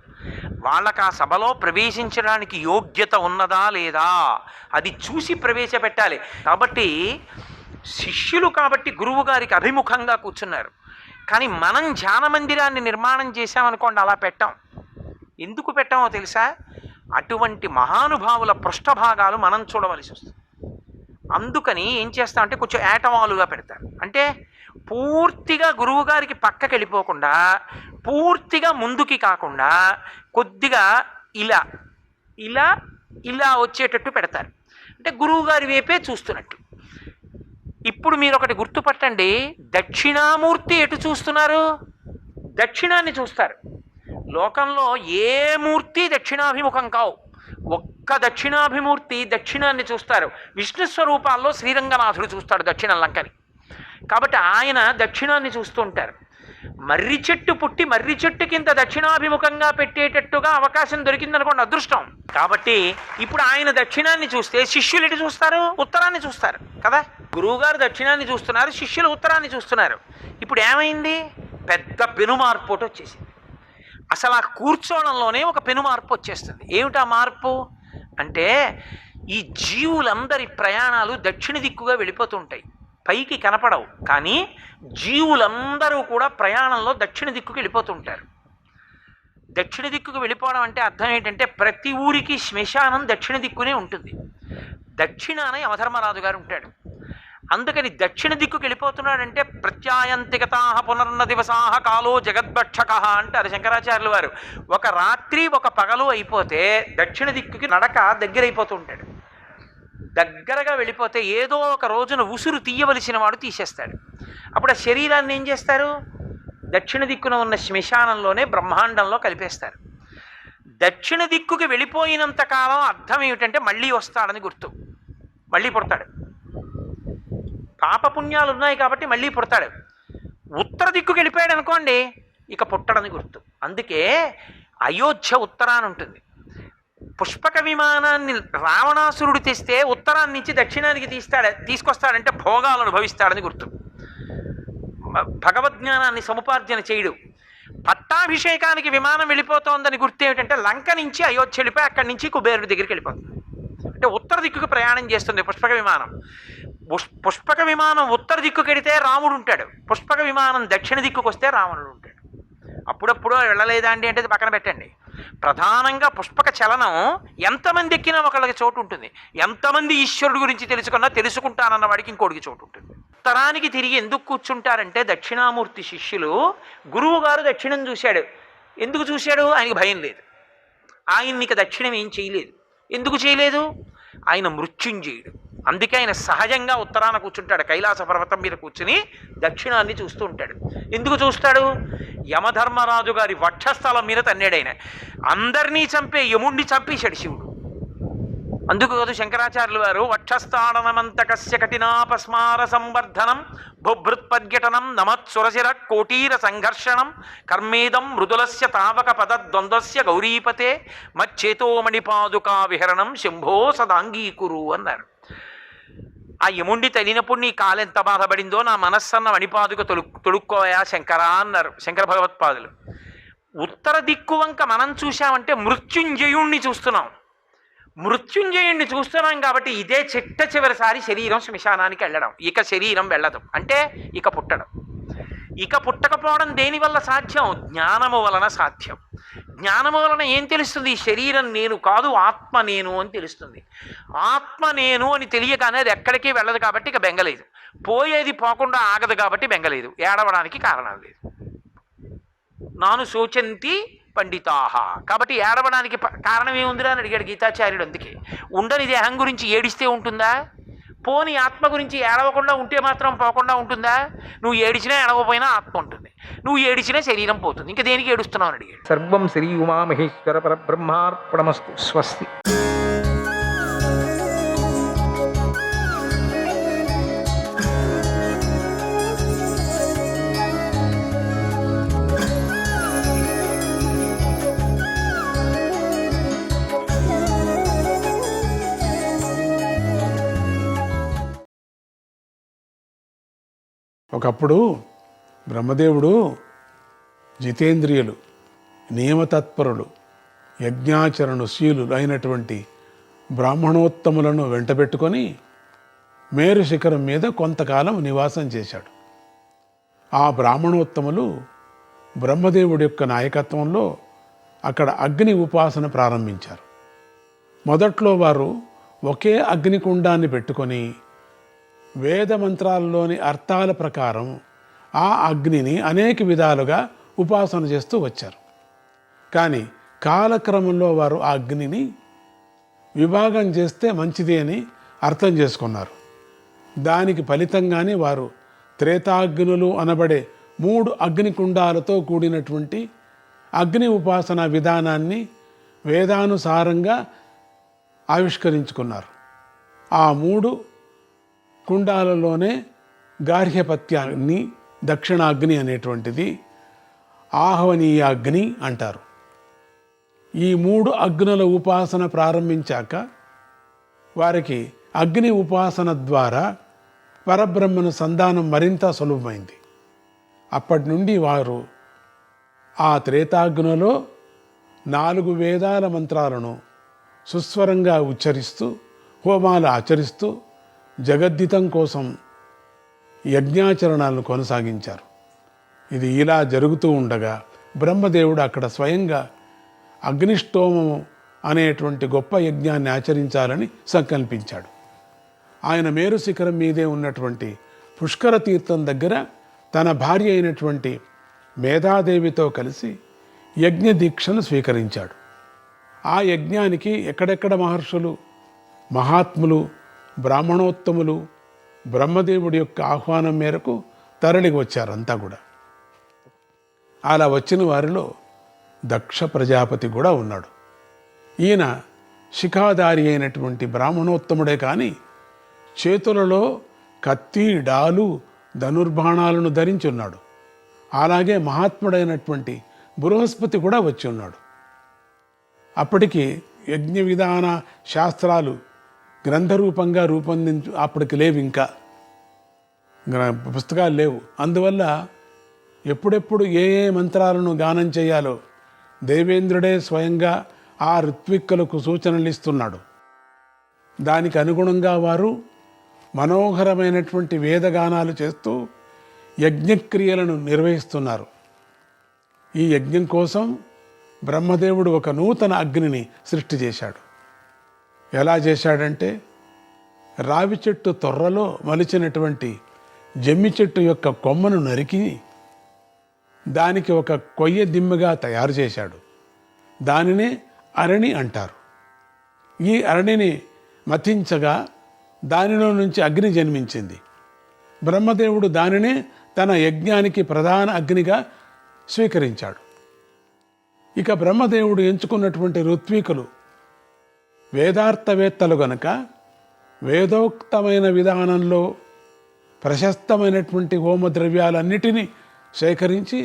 I: వాళ్ళకి ఆ సభలో ప్రవేశించడానికి యోగ్యత ఉన్నదా లేదా అది చూసి ప్రవేశపెట్టాలి. కాబట్టి శిష్యులు కాబట్టి గురువు గారికి అభిముఖంగా కూర్చున్నారు. కానీ మనం ధ్యాన మందిరాన్ని నిర్మాణం చేశామనుకోండి, అలా పెట్టాం. ఎందుకు పెట్టామో తెలుసా? అటువంటి మహానుభావుల పృష్ఠభాగాలు మనం చూడవలసి వస్తుంది. అందుకని ఏం చేస్తామంటే కొంచెం ఏటవాలుగా పెడతారు. అంటే పూర్తిగా గురువుగారికి పక్కకి వెళ్ళిపోకుండా, పూర్తిగా ముందుకి కాకుండా కొద్దిగా ఇలా ఇలా ఇలా వచ్చేటట్టు పెడతారు. అంటే గురువుగారి వైపే చూస్తున్నట్టు. ఇప్పుడు మీరు ఒకటి గుర్తుపట్టండి, దక్షిణామూర్తి ఎటు చూస్తున్నారు? దక్షిణాన్ని చూస్తారు. లోకంలో ఏ మూర్తి దక్షిణాభిముఖం కావు. ఒక్క దక్షిణాభిమూర్తి దక్షిణాన్ని చూస్తారు. విష్ణు స్వరూపాల్లో శ్రీరంగనాథుడు చూస్తాడు దక్షిణ లంకని. కాబట్టి ఆయన దక్షిణాన్ని చూస్తూ ఉంటారు. మర్రి చెట్టు పుట్టి మర్రి చెట్టు కింద దక్షిణాభిముఖంగా పెట్టేటట్టుగా అవకాశం దొరికిందనుకోండి, అదృష్టం. కాబట్టి ఇప్పుడు ఆయన దక్షిణాన్ని చూస్తే శిష్యులు ఎటు చూస్తారు? ఉత్తరాన్ని చూస్తారు కదా. గురువుగారు దక్షిణాన్ని చూస్తున్నారు, శిష్యులు ఉత్తరాన్ని చూస్తున్నారు. ఇప్పుడు ఏమైంది? పెద్ద పెను మార్పు ఒకటి వచ్చేసింది. అసలు ఆ కూర్చోవడంలోనే ఒక పెను మార్పు వచ్చేస్తుంది. ఏమిటా మార్పు అంటే, ఈ జీవులందరి ప్రయాణాలు దక్షిణ దిక్కుగా వెళ్ళిపోతుంటాయి. పైకి కనపడవు, కానీ జీవులందరూ కూడా ప్రయాణంలో దక్షిణ దిక్కుకు వెళ్ళిపోతుంటారు. దక్షిణ దిక్కుకు వెళ్ళిపోవడం అంటే అర్థం ఏంటంటే, ప్రతి ఊరికి శ్మశానం దక్షిణ దిక్కునే ఉంటుంది. దక్షిణాన యమధర్మరాజు గారు ఉంటాడు. అందుకని దక్షిణ దిక్కుకు వెళ్ళిపోతున్నాడంటే, ప్రత్యాయంతికతా పునర్న దివసాహ కాలో జగద్భక్షక అంటారు శంకరాచార్యులు వారు. ఒక రాత్రి ఒక పగలు అయిపోతే దక్షిణ దిక్కుకి నడక దగ్గరైపోతూ ఉంటాడు. దగ్గరగా వెళ్ళిపోతే ఏదో ఒక రోజున ఉసురు తీయవలసిన వాడు తీసేస్తాడు. అప్పుడు ఆ శరీరాన్ని ఏం చేస్తారు? దక్షిణ దిక్కున ఉన్న శ్మశానంలోనే బ్రహ్మాండంలో కలిపేస్తారు. దక్షిణ దిక్కుకి వెళ్ళిపోయినంత కాలం అర్థం ఏమిటంటే మళ్ళీ వస్తాడని గుర్తు. మళ్ళీ పుడతాడు. పాపపుణ్యాలు ఉన్నాయి కాబట్టి మళ్ళీ పుడతాడు. ఉత్తర దిక్కుకి వెళ్ళిపోయాడు అనుకోండి, ఇక పుట్టడని గుర్తు. అందుకే అయోధ్య ఉత్తరాన ఉంటుంది. పుష్పక విమానాన్ని రావణాసురుడు తెస్తే ఉత్తరాన్ని నుంచి దక్షిణానికి తీసుకొస్తాడంటే భోగాలను అనుభవిస్తాడని గుర్తు. భగవద్జ్ఞానాన్ని సముపార్జన చేయడు. పట్టాభిషేకానికి విమానం వెళ్ళిపోతోందని గుర్తు ఏమిటంటే, లంక నుంచి అయోధ్య వెళ్ళిపోయి అక్కడి నుంచి కుబేరుడి దగ్గరికి వెళ్ళిపోతుంది. అంటే ఉత్తర దిక్కుకు ప్రయాణం చేస్తుంది పుష్పక విమానం. పుష్పక విమానం ఉత్తర దిక్కుకి వెడితే రాముడు ఉంటాడు. పుష్పక విమానం దక్షిణ దిక్కుకు వస్తే రావణుడు ఉంటాడు. అప్పుడప్పుడు వెళ్ళలేదా అండి అంటే పక్కన పెట్టండి. ప్రధానంగా పుష్పక చలనం ఎంతమంది ఎక్కినా ఒకళ్ళకి చోటు ఉంటుంది. ఎంతమంది ఈశ్వరుడు గురించి తెలుసుకుంటానన్న వాడికి ఇంకోటికి చోటు ఉంటుంది. ఉత్తరానికి తిరిగి ఎందుకు కూర్చుంటారంటే, దక్షిణామూర్తి శిష్యులు, గురువు గారు దక్షిణం చూశాడు. ఎందుకు చూశాడు? ఆయనకి భయం లేదు. ఆయన్ని దక్షిణం ఏం చేయలేదు. ఎందుకు చేయలేదు? ఆయన మృత్యుంజయుడు. అందుకే ఆయన సహజంగా ఉత్తరాన కూర్చుంటాడు. కైలాస పర్వతం మీద కూర్చుని దక్షిణాన్ని చూస్తూ ఉంటాడు. ఎందుకు చూస్తాడు? యమధర్మరాజు గారి వక్షస్థలం మీద తన్నాడు ఆయన. అందరినీ చంపే యముణ్ణి చంపేశాడు శివుడు. అందుకు కాదు శంకరాచార్యులు వారు వక్షస్థాడనమంతకస్య కఠినాపస్మార సంవర్ధనం బుభృత్పర్యటనం నమత్సురశిర కోటీర సంఘర్షణం కర్మేదం మృదులస్య తావక పదద్వంద్వస్య గౌరీపతే మచ్చేతోమణిపాదుకా విహరణం శంభో సదాంగీకురు అన్నారు. ఆ యముండి తగినప్పుడు నీ కాలెంత బాధపడిందో నా మనస్సన్న మణిపాదుక తొడుక్కోయా శంకరా అన్నారు శంకర భగవత్పాదులు. ఉత్తర దిక్కు వంక మనం చూశామంటే మృత్యుంజయుణ్ణి చూస్తున్నాం. మృత్యుంజయుణ్ణి చూస్తున్నాం కాబట్టి ఇదే చివరిసారి శరీరం శ్మశానానికి వెళ్ళడం. ఇక శరీరం వెళ్ళదు అంటే ఇక పుట్టడం. ఇక పుట్టకపోవడం దేనివల్ల సాధ్యం? జ్ఞానము వలన సాధ్యం. జ్ఞానము వలన ఏం తెలుస్తుంది? శరీరం నేను కాదు, ఆత్మ నేను అని తెలుస్తుంది. ఆత్మ నేను అని తెలియగానే అది ఎక్కడికి వెళ్ళదు కాబట్టి ఇక బెంగలేదు. పోయేది పోకుండా ఆగదు కాబట్టి బెంగలేదు. ఏడవడానికి కారణం లేదు. నాను శోచంతి పండితాహ. కాబట్టి ఏడవడానికి కారణం ఏముందిరా అని అడిగాడు గీతాచార్యుడు. అందుకే ఉండని దేహం గురించి ఏడిస్తే ఉంటుందా? పోని ఆత్మ గురించి ఏడవకుండా ఉంటే మాత్రం పోకుండా ఉంటుందా? నువ్వు ఏడిచినా ఏడవపోయినా ఆత్మ ఉంటుంది. నువ్వు ఏడిచినా శరీరం పోతుంది. ఇంకా దేనికి ఏడుస్తున్నావు అని అడిగాడు.
J: సర్వం శ్రీ ఉమామహేశ్వర పరబ్రహ్మార్పణమస్తు. స్వస్తి.
K: ఒకప్పుడు బ్రహ్మదేవుడు జితేంద్రియులు, నియమతత్పరులు, యజ్ఞాచరణశీలు అయినటువంటి బ్రాహ్మణోత్తములను వెంటబెట్టుకొని మేరు శిఖరం మీద కొంతకాలం నివాసం చేశాడు. ఆ బ్రాహ్మణోత్తములు బ్రహ్మదేవుడి యొక్క నాయకత్వంలో అక్కడ అగ్ని ఉపాసన ప్రారంభించారు. మొదట్లో వారు ఒకే అగ్నికుండాన్ని పెట్టుకొని వేద మంత్రాల్లోని అర్థాల ప్రకారం ఆ అగ్నిని అనేక విధాలుగా ఉపాసన చేస్తూ వచ్చారు. కానీ కాలక్రమంలో వారు ఆ అగ్నిని విభాగం చేస్తే మంచిది అని అర్థం చేసుకున్నారు. దానికి ఫలితంగానే వారు త్రేతాగ్నులు అనబడే 3 అగ్నికుండాలతో కూడినటువంటి అగ్ని ఉపాసన విధానాన్ని వేదానుసారంగా ఆవిష్కరించుకున్నారు. ఆ 3 కుండాలలోనే గార్హ్యపత్యాగ్ని, దక్షిణాగ్ని అనేటువంటిది ఆహ్వనీయాగ్ని అంటారు. ఈ 3 అగ్నుల ఉపాసన ప్రారంభించాక వారికి అగ్ని ఉపాసన ద్వారా పరబ్రహ్మను సంధానం మరింత సులభమైంది. అప్పటి నుండి వారు ఆ త్రేతాగ్నిలో 4 వేదాల మంత్రాలను సుస్వరంగా ఉచ్చరిస్తూ హోమాలు ఆచరిస్తూ జగద్దితం కోసం యజ్ఞాచరణాలను కొనసాగించారు. ఇది ఇలా జరుగుతూ ఉండగా బ్రహ్మదేవుడు అక్కడ స్వయంగా అగ్నిష్టోమము అనేటువంటి గొప్ప యజ్ఞాన్ని ఆచరించాలని సంకల్పించాడు. ఆయన మేరు శిఖరం మీదే ఉన్నటువంటి పుష్కర తీర్థం దగ్గర తన భార్య అయినటువంటి మేధాదేవితో కలిసి యజ్ఞ దీక్షను స్వీకరించాడు. ఆ యజ్ఞానికి ఎక్కడెక్కడ మహర్షులు, మహాత్ములు, బ్రాహ్మణోత్తములు బ్రహ్మదేవుడి యొక్క ఆహ్వానం మేరకు తరలికి వచ్చారంతా కూడా. అలా వచ్చిన వారిలో దక్ష ప్రజాపతి కూడా ఉన్నాడు. ఈయన శిఖాధారి అయినటువంటి బ్రాహ్మణోత్తముడే కానీ చేతులలో కత్తి, డాలు, ధనుర్బాణాలను ధరించి ఉన్నాడు. అలాగే మహాత్ముడైనటువంటి బృహస్పతి కూడా వచ్చి ఉన్నాడు. అప్పటికి యజ్ఞ విధాన శాస్త్రాలు గ్రంథరూపంగా అప్పటికి లేవు, ఇంకా పుస్తకాలు లేవు. అందువల్ల ఎప్పుడెప్పుడు ఏ మంత్రాలను గానం చేయాలో దేవేంద్రుడే స్వయంగా ఆ ఋత్విక్కులకు సూచనలు ఇస్తున్నాడు. దానికి అనుగుణంగా వారు మనోహరమైనటువంటి వేదగానాలు చేస్తూ యజ్ఞక్రియలను నిర్వహిస్తున్నారు. ఈ యజ్ఞం కోసం బ్రహ్మదేవుడు ఒక నూతన అగ్నిని సృష్టి చేశాడు. ఎలా చేశాడంటే, రావి చెట్టు తొర్రలో మలిచినటువంటి జమ్మి చెట్టు యొక్క కొమ్మను నరికి దానికి ఒక కొయ్య దిమ్మగా తయారు చేశాడు. దానినే అరణి అంటారు. ఈ అరణిని మథించగా దానిలో నుంచి అగ్ని జన్మించింది. బ్రహ్మదేవుడు దానినే తన యజ్ఞానికి ప్రధాన అగ్నిగా స్వీకరించాడు. ఇక బ్రహ్మదేవుడు ఎంచుకున్నటువంటి ఋత్వికులు వేదార్థవేత్తలు గనుక వేదోక్తమైన విధానంలో ప్రశస్తమైనటువంటి హోమద్రవ్యాలన్నిటినీ సేకరించి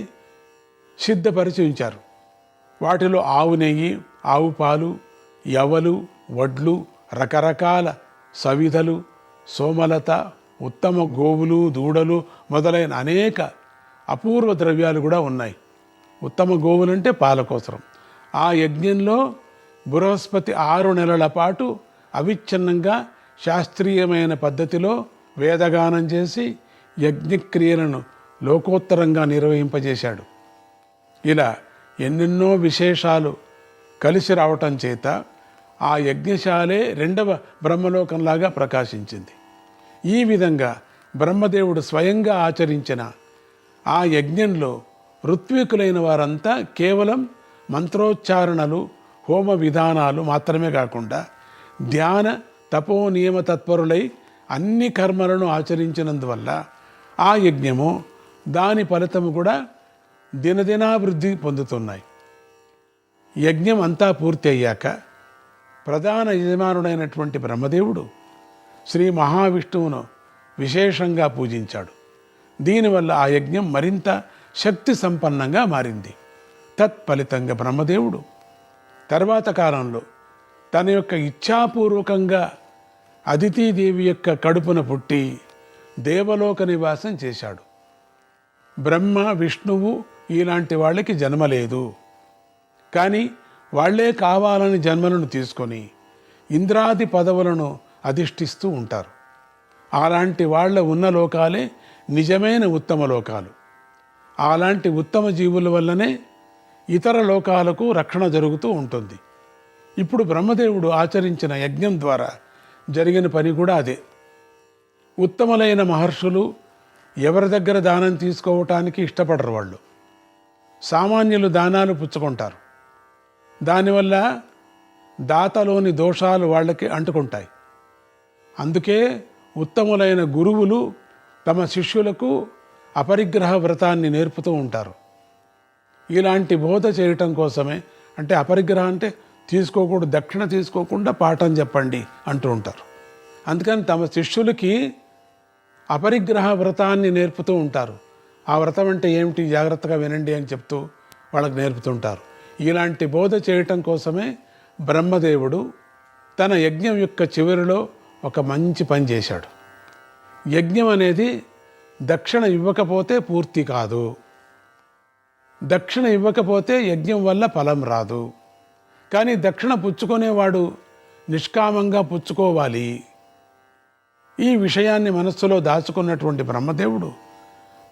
K: సిద్ధపరిచి ఉంచారు. వాటిలో ఆవు నెయ్యి, ఆవు పాలు, యవలు, వడ్లు, రకరకాల సవిధలు, సోమలత, ఉత్తమ గోవులు, దూడలు మొదలైన అనేక అపూర్వ ద్రవ్యాలు కూడా ఉన్నాయి. ఉత్తమ గోవులంటే పాల కోసరం. ఆ యజ్ఞంలో బృహస్పతి 6 నెలల పాటు అవిచ్ఛిన్నంగా శాస్త్రీయమైన పద్ధతిలో వేదగానం చేసి యజ్ఞక్రియలను లోకోత్తరంగా నిర్వహింపజేశాడు. ఇలా ఎన్నెన్నో విశేషాలు కలిసి రావటం చేత ఆ యజ్ఞశాలే 2వ బ్రహ్మలోకంలాగా ప్రకాశించింది. ఈ విధంగా బ్రహ్మదేవుడు స్వయంగా ఆచరించిన ఆ యజ్ఞంలో ఋత్వికులైన వారంతా కేవలం మంత్రోచ్చారణలు, హోమ విధానాలు మాత్రమే కాకుండా ధ్యాన తపో నియమ తత్పరులై అన్ని కర్మలను ఆచరించినందువల్ల ఆ యజ్ఞము, దాని ఫలితము కూడా దినదినాభివృద్ధి పొందుతున్నాయి. యజ్ఞం అంతా పూర్తి అయ్యాక ప్రధాన యజమానుడైనటువంటి బ్రహ్మదేవుడు శ్రీ మహావిష్ణువును విశేషంగా పూజించాడు. దీనివల్ల ఆ యజ్ఞం మరింత శక్తి సంపన్నంగా మారింది. తత్ఫలితంగా బ్రహ్మదేవుడు తర్వాత కాలంలో తన యొక్క ఇచ్ఛాపూర్వకంగా అదితీదేవి యొక్క కడుపున పుట్టి దేవలోక నివాసం చేశాడు. బ్రహ్మ, విష్ణువు ఇలాంటి వాళ్ళకి జన్మ లేదు, కానీ వాళ్లే కావాలని జన్మలను తీసుకొని ఇంద్రాది పదవులను అధిష్ఠిస్తూ ఉంటారు. అలాంటి వాళ్ళ ఉన్న లోకాలే నిజమైన ఉత్తమ లోకాలు. అలాంటి ఉత్తమ జీవుల వల్లనే ఇతర లోకాలకు రక్షణ జరుగుతూ ఉంటుంది. ఇప్పుడు బ్రహ్మదేవుడు ఆచరించిన యజ్ఞం ద్వారా జరిగిన పని కూడా అదే. ఉత్తములైన మహర్షులు ఎవరి దగ్గర దానం తీసుకోవటానికి ఇష్టపడరు. వాళ్ళు సామాన్యులు దానాలు పుచ్చుకుంటారు. దానివల్ల దాతలోని దోషాలు వాళ్ళకి అంటుకుంటాయి. అందుకే ఉత్తములైన గురువులు తమ శిష్యులకు అపరిగ్రహ వ్రతాన్ని నేర్పుతూ ఉంటారు. ఇలాంటి బోధ చేయటం కోసమే, అంటే అపరిగ్రహం అంటే తీసుకోకూడదు, దక్షిణ తీసుకోకుండా పాఠం చెప్పండి అంటూ ఉంటారు. అందుకని తమ శిష్యులకి అపరిగ్రహ వ్రతాన్ని నేర్పుతూ ఉంటారు. ఆ వ్రతం అంటే ఏమిటి జాగ్రత్తగా వినండి అని చెప్తూ వాళ్ళకి నేర్పుతుంటారు. ఇలాంటి బోధ చేయటం కోసమే బ్రహ్మదేవుడు తన యజ్ఞం యొక్క చివరిలో ఒక మంచి పని చేశాడు. యజ్ఞం అనేది దక్షిణ ఇవ్వకపోతే పూర్తి కాదు. దక్షిణ ఇవ్వకపోతే యజ్ఞం వల్ల ఫలం రాదు. కానీ దక్షిణ పుచ్చుకునేవాడు నిష్కామంగా పుచ్చుకోవాలి. ఈ విషయాన్ని మనస్సులో దాచుకున్నటువంటి బ్రహ్మదేవుడు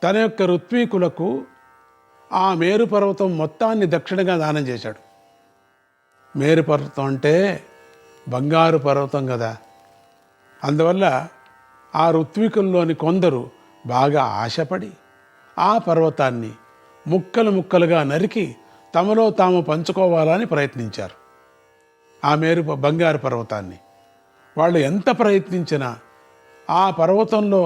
K: తన యొక్క ఋత్వీకులకు ఆ మేరు పర్వతం మొత్తాన్ని దక్షిణగా దానం చేశాడు. మేరు పర్వతం అంటే బంగారు పర్వతం కదా. అందువల్ల ఆ ఋత్వికుల్లోని కొందరు బాగా ఆశపడి ఆ పర్వతాన్ని ముక్కలు ముక్కలుగా నరికి తమలో తాము పంచుకోవాలని ప్రయత్నించారు. ఆ బంగారు పర్వతాన్ని వాళ్ళు ఎంత ప్రయత్నించినా ఆ పర్వతంలో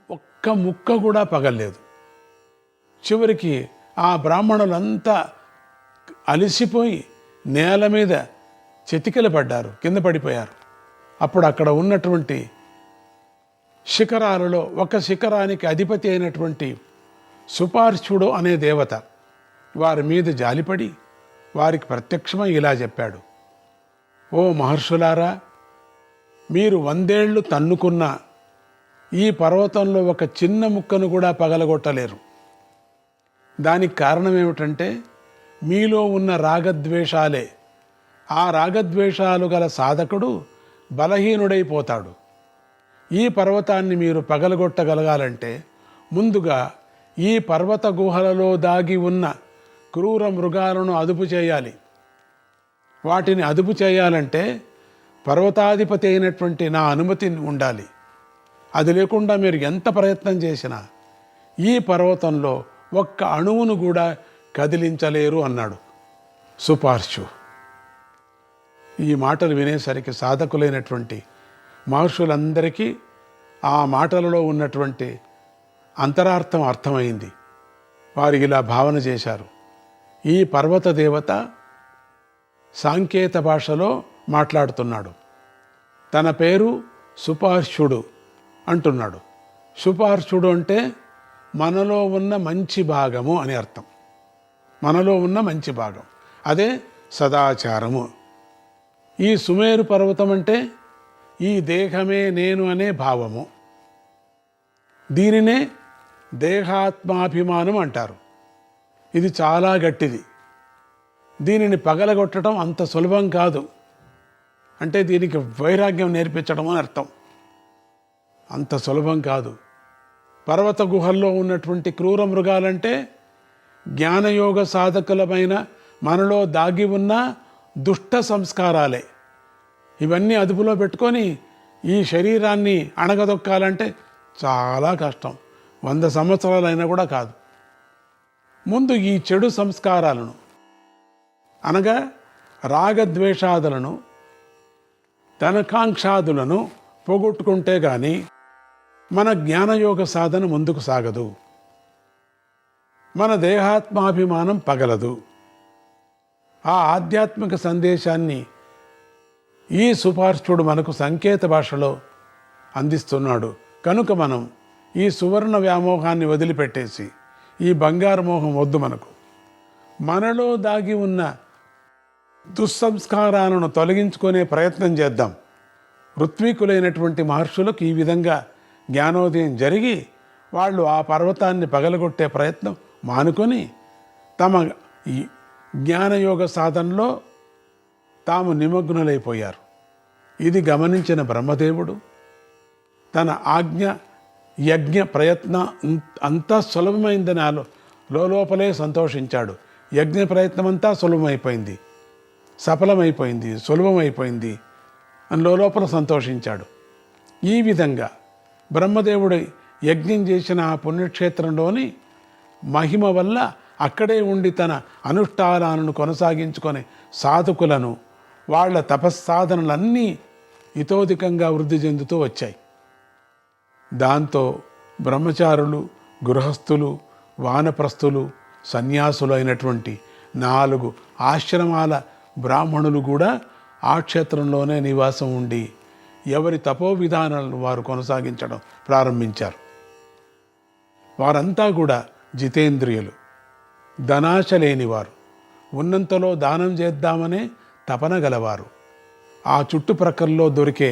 K: ఒక్క ముక్క కూడా పగలలేదు. చివరికి ఆ బ్రాహ్మణులంతా అలసిపోయి నేల మీద చెతికిల పడ్డారు, కింద పడిపోయారు. అప్పుడు అక్కడ ఉన్నటువంటి శిఖరాలలో ఒక శిఖరానికి అధిపతి అయినటువంటి సుపార్శ్వుడు అనే దేవత వారి మీద జాలిపడి వారికి ప్రత్యక్షమై ఇలా చెప్పాడు: ఓ మహర్షులారా, మీరు 100 ఏళ్ళు తన్నుకున్న ఈ పర్వతంలో ఒక చిన్న ముక్కను కూడా పగలగొట్టలేరు. దానికి కారణం ఏమిటంటే మీలో ఉన్న రాగద్వేషాలే. ఆ రాగద్వేషాలు గల సాధకుడు బలహీనుడైపోతాడు. ఈ పర్వతాన్ని మీరు పగలగొట్టగలగాలంటే ముందుగా ఈ పర్వత గుహలలో దాగి ఉన్న క్రూర మృగాలను అదుపు చేయాలి. వాటిని అదుపు చేయాలంటే పర్వతాధిపతి అయినటువంటి నా అనుమతి ఉండాలి. అది లేకుండా మీరు ఎంత ప్రయత్నం చేసినా ఈ పర్వతంలో ఒక్క అణువును కూడా కదిలించలేరు అన్నాడు సుపార్శ్వు. ఈ మాటలు వినేసరికి సాధకులైనటువంటి మహర్షులందరికీ ఆ మాటలలో ఉన్నటువంటి అంతరార్థం అర్థమైంది. వారు ఇలా భావన చేశారు: ఈ పర్వత దేవత సాంకేత భాషలో మాట్లాడుతున్నాడు. తన పేరు సుపార్శ్వుడు అంటున్నాడు. సుపార్శ్వుడు అంటే మనలో ఉన్న మంచి భాగము అని అర్థం. మనలో ఉన్న మంచి భాగం, అదే సదాచారము. ఈ సుమేరు పర్వతం అంటే ఈ దేహమే నేను అనే భావము. దీనినే దేహాత్మాభిమానం అంటారు. ఇది చాలా గట్టిది. దీనిని పగలగొట్టడం అంత సులభం కాదు. అంటే దీనికి వైరాగ్యం నేర్పించడం అని అర్థం. అంత సులభం కాదు. పర్వత గుహల్లో ఉన్నటువంటి క్రూర మృగాలంటే జ్ఞానయోగ సాధకులమైన మనలో దాగి ఉన్న దుష్ట సంస్కారాలే. ఇవన్నీ అదుపులో పెట్టుకొని ఈ శరీరాన్ని అణగదొక్కాలంటే చాలా కష్టం. 100 సంవత్సరాలైనా కూడా కాదు. ముందు ఈ చెడు సంస్కారాలను అనగా రాగద్వేషాదులను ధనకాంక్షాదులను పోగొట్టుకుంటే కానీ మన జ్ఞానయోగ సాధన ముందుకు సాగదు. మన దేహాత్మాభిమానం పగలదు. ఆ ఆధ్యాత్మిక సందేశాన్ని ఈ సుపార్శ్వుడు మనకు సంకేత భాషలో అందిస్తున్నాడు. కనుక మనం ఈ సువర్ణ వ్యామోహాన్ని వదిలిపెట్టేసి ఈ బంగారు మోహం వద్దు మనకు. మనలో దాగి ఉన్న దుస్సంస్కారాలను తొలగించుకునే ప్రయత్నం చేద్దాం. ఋత్వికులైనటువంటి మహర్షులకు ఈ విధంగా జ్ఞానోదయం జరిగి వాళ్ళు ఆ పర్వతాన్ని పగలగొట్టే ప్రయత్నం మానుకొని తమ ఈ జ్ఞానయోగ సాధనలో తాము నిమగ్నులైపోయారు. ఇది గమనించిన బ్రహ్మదేవుడు తన ఆజ్ఞ యజ్ఞ ప్రయత్న అంతా సులభమైందని లోపలే సంతోషించాడు. యజ్ఞ ప్రయత్నం అంతా సులభమైపోయింది, సఫలమైపోయింది, సులభమైపోయింది అని లోపల సంతోషించాడు. ఈ విధంగా బ్రహ్మదేవుడు యజ్ఞం చేసిన ఆ పుణ్యక్షేత్రంలోని మహిమ వల్ల అక్కడే ఉండి తన అనుష్ఠానాలను కొనసాగించుకొని సాధకులను వాళ్ళ తపస్సాధనలన్నీ ఇతోధికంగా వృద్ధి చెందుతూ వచ్చాయి. దాంతో బ్రహ్మచారులు, గృహస్థులు, వానప్రస్థులు, సన్యాసులు అయినటువంటి 4 ఆశ్రమాల బ్రాహ్మణులు కూడా ఆ క్షేత్రంలోనే నివాసం ఉండి ఎవరి తపో విధానాలను వారు కొనసాగించడం ప్రారంభించారు. వారంతా కూడా జితేంద్రియులు, ధనాశ లేనివారు, ఉన్నంతలో దానం చేద్దామనే తపన గలవారు. ఆ చుట్టుప్రక్కల్లో దొరికే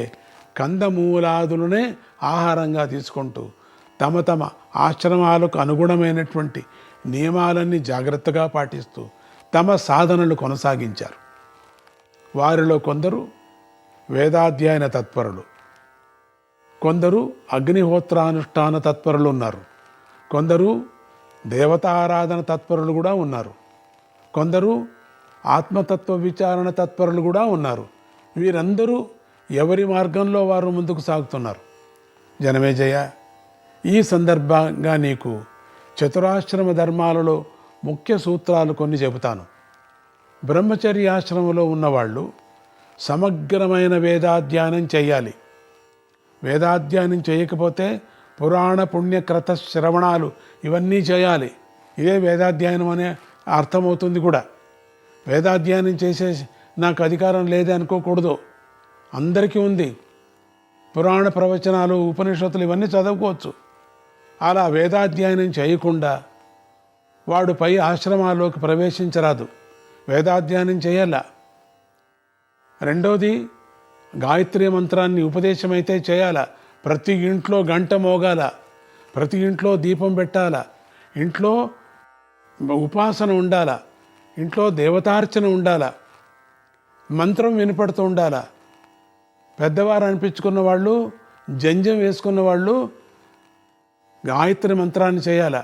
K: కందమూలాదులనే ఆహారంగా తీసుకుంటూ తమ తమ ఆశ్రమాలకు అనుగుణమైనటువంటి నియమాలన్నీ జాగ్రత్తగా పాటిస్తూ తమ సాధనలు కొనసాగించారు. వారిలో కొందరు వేదాధ్యయన తత్పరులు, కొందరు అగ్నిహోత్రానుష్ఠాన తత్పరులు ఉన్నారు, కొందరు దేవతారాధన తత్పరులు కూడా ఉన్నారు, కొందరు ఆత్మతత్వ విచారణ తత్పరులు కూడా ఉన్నారు. వీరందరూ ఎవరి మార్గంలో వారు ముందుకు సాగుతున్నారు. జనమేజయ, ఈ సందర్భంగా నీకు చతురాశ్రమ ధర్మాలలో ముఖ్య సూత్రాలు కొన్ని చెబుతాను. బ్రహ్మచర్యాశ్రమంలో ఉన్నవాళ్ళు సమగ్రమైన వేదాధ్యయనం చేయాలి. వేదాధ్యయనం చేయకపోతే పురాణ పుణ్యక్రత శ్రవణాలు ఇవన్నీ చేయాలి. ఇదే వేదాధ్యయనం అనే అర్థమవుతుంది కూడా. వేదాధ్యయనం చేసే నాకు అధికారం లేదే అనుకోకూడదు, అందరికీ ఉంది. పురాణ ప్రవచనాలు, ఉపనిషత్తులు ఇవన్నీ చదువుకోవచ్చు. అలా వేదాధ్యయనం చేయకుండా వాడు పై ఆశ్రమాల్లోకి ప్రవేశించరాదు. వేదాధ్యయనం చేయాల. రెండోది, గాయత్రి మంత్రాన్ని ఉపదేశమైతే చేయాల. ప్రతి ఇంట్లో గంట మోగాల, ప్రతి ఇంట్లో దీపం పెట్టాల, ఇంట్లో ఉపాసన ఉండాల, ఇంట్లో దేవతార్చన ఉండాల, మంత్రం వినపడుతూ ఉండాల. పెద్దవారు అనిపించుకున్న వాళ్ళు, జంజం వేసుకున్న వాళ్ళు గాయత్రి మంత్రాన్ని చేయాల.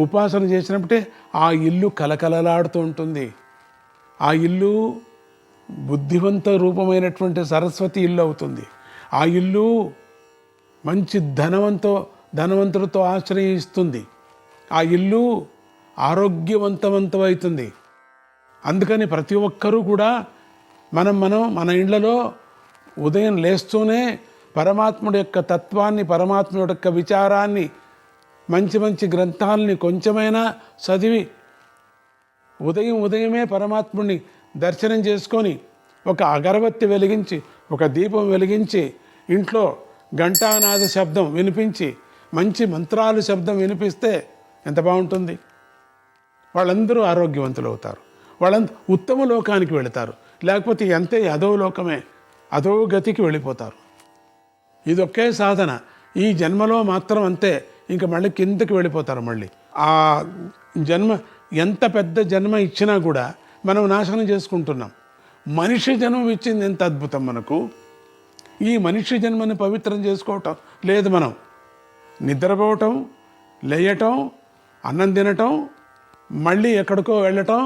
K: ఉపాసన చేసినప్పుడే ఆ ఇల్లు కలకలలాడుతూ ఉంటుంది. ఆ ఇల్లు బుద్ధివంత రూపమైనటువంటి సరస్వతి ఇల్లు అవుతుంది. ఆ ఇల్లు మంచి ధనవంతుడితో ఆశ్రయిస్తుంది. ఆ ఇల్లు ఆరోగ్యవంతమవుతుంది. అందుకని ప్రతి ఒక్కరూ కూడా మన ఇళ్లలో ఉదయం లేస్తూనే పరమాత్ముడి యొక్క తత్వాన్ని, పరమాత్ముడి యొక్క విచారాన్ని, మంచి మంచి గ్రంథాలని కొంచెమైనా చదివి ఉదయమే పరమాత్ముడిని దర్శనం చేసుకొని ఒక అగరబత్తి వెలిగించి, ఒక దీపం వెలిగించి, ఇంట్లో ఘంటానాద శబ్దం వినిపించి, మంచి మంత్రాలు శబ్దం వినిపిస్తే ఎంత బాగుంటుంది. వాళ్ళందరూ ఆరోగ్యవంతులు అవుతారు. వాళ్ళందరూ ఉత్తమ లోకానికి వెళతారు. లేకపోతే ఎంతే అధోలోకమే, అధోగతికి వెళ్ళిపోతారు. ఇదొకే సాధన. ఈ జన్మలో మాత్రం అంతే, ఇంకా మళ్ళీ కిందకి వెళ్ళిపోతారు. మళ్ళీ ఆ జన్మ ఎంత పెద్ద జన్మ ఇచ్చినా కూడా మనం నాశనం చేసుకుంటున్నాం. మనిషి జన్మ ఇచ్చింది ఎంత అద్భుతం మనకు. ఈ మనిషి జన్మని పవిత్రం చేసుకోవటం లేదు. మనం నిద్రపోవటం, లేయటం, అన్నం తినటం, మళ్ళీ ఎక్కడికో వెళ్ళటం,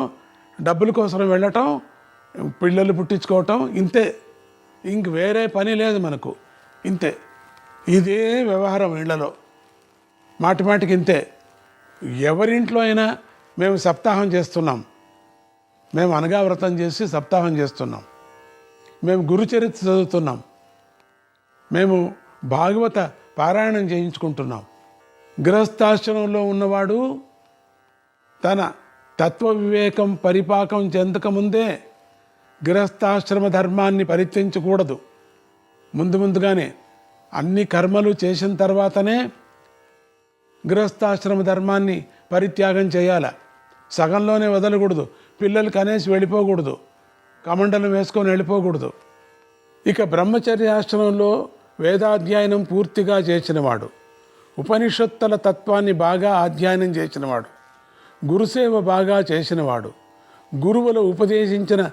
K: డబ్బుల కోసం వెళ్ళటం, పిల్లలు పుట్టించుకోవటం, ఇంతే. ఇంక వేరే పని లేదు మనకు. ఇంతే. ఇదే వ్యవహారం ఇళ్లలో మాటిమాటికి ఇంతే. ఎవరింట్లో అయినా మేము సప్తాహం చేస్తున్నాం, మేము అనగా వ్రతం చేసి సప్తాహం చేస్తున్నాం, మేము గురుచరిత్ర చదువుతున్నాం, మేము భాగవత పారాయణం చేయించుకుంటున్నాం. గృహస్థాశ్రమంలో ఉన్నవాడు తన తత్వ వివేకం పరిపాకం చెందకముందే గృహస్థాశ్రమ ధర్మాన్ని పరిత్యజించకూడదు. ముందుగానే అన్ని కర్మలు చేసిన తర్వాతనే గృహస్థాశ్రమ ధర్మాన్ని పరిత్యాగం చేయాల. సగంలోనే వదలకూడదు. పిల్లలు కనేసి వెళ్ళిపోకూడదు, కమండలం వేసుకొని వెళ్ళిపోకూడదు. ఇక బ్రహ్మచర్యాశ్రమంలో వేదాధ్యయనం పూర్తిగా చేసినవాడు, ఉపనిషత్తుల తత్వాన్ని బాగా అధ్యయనం చేసినవాడు, గురుసేవ బాగా చేసినవాడు, గురువులు ఉపదేశించిన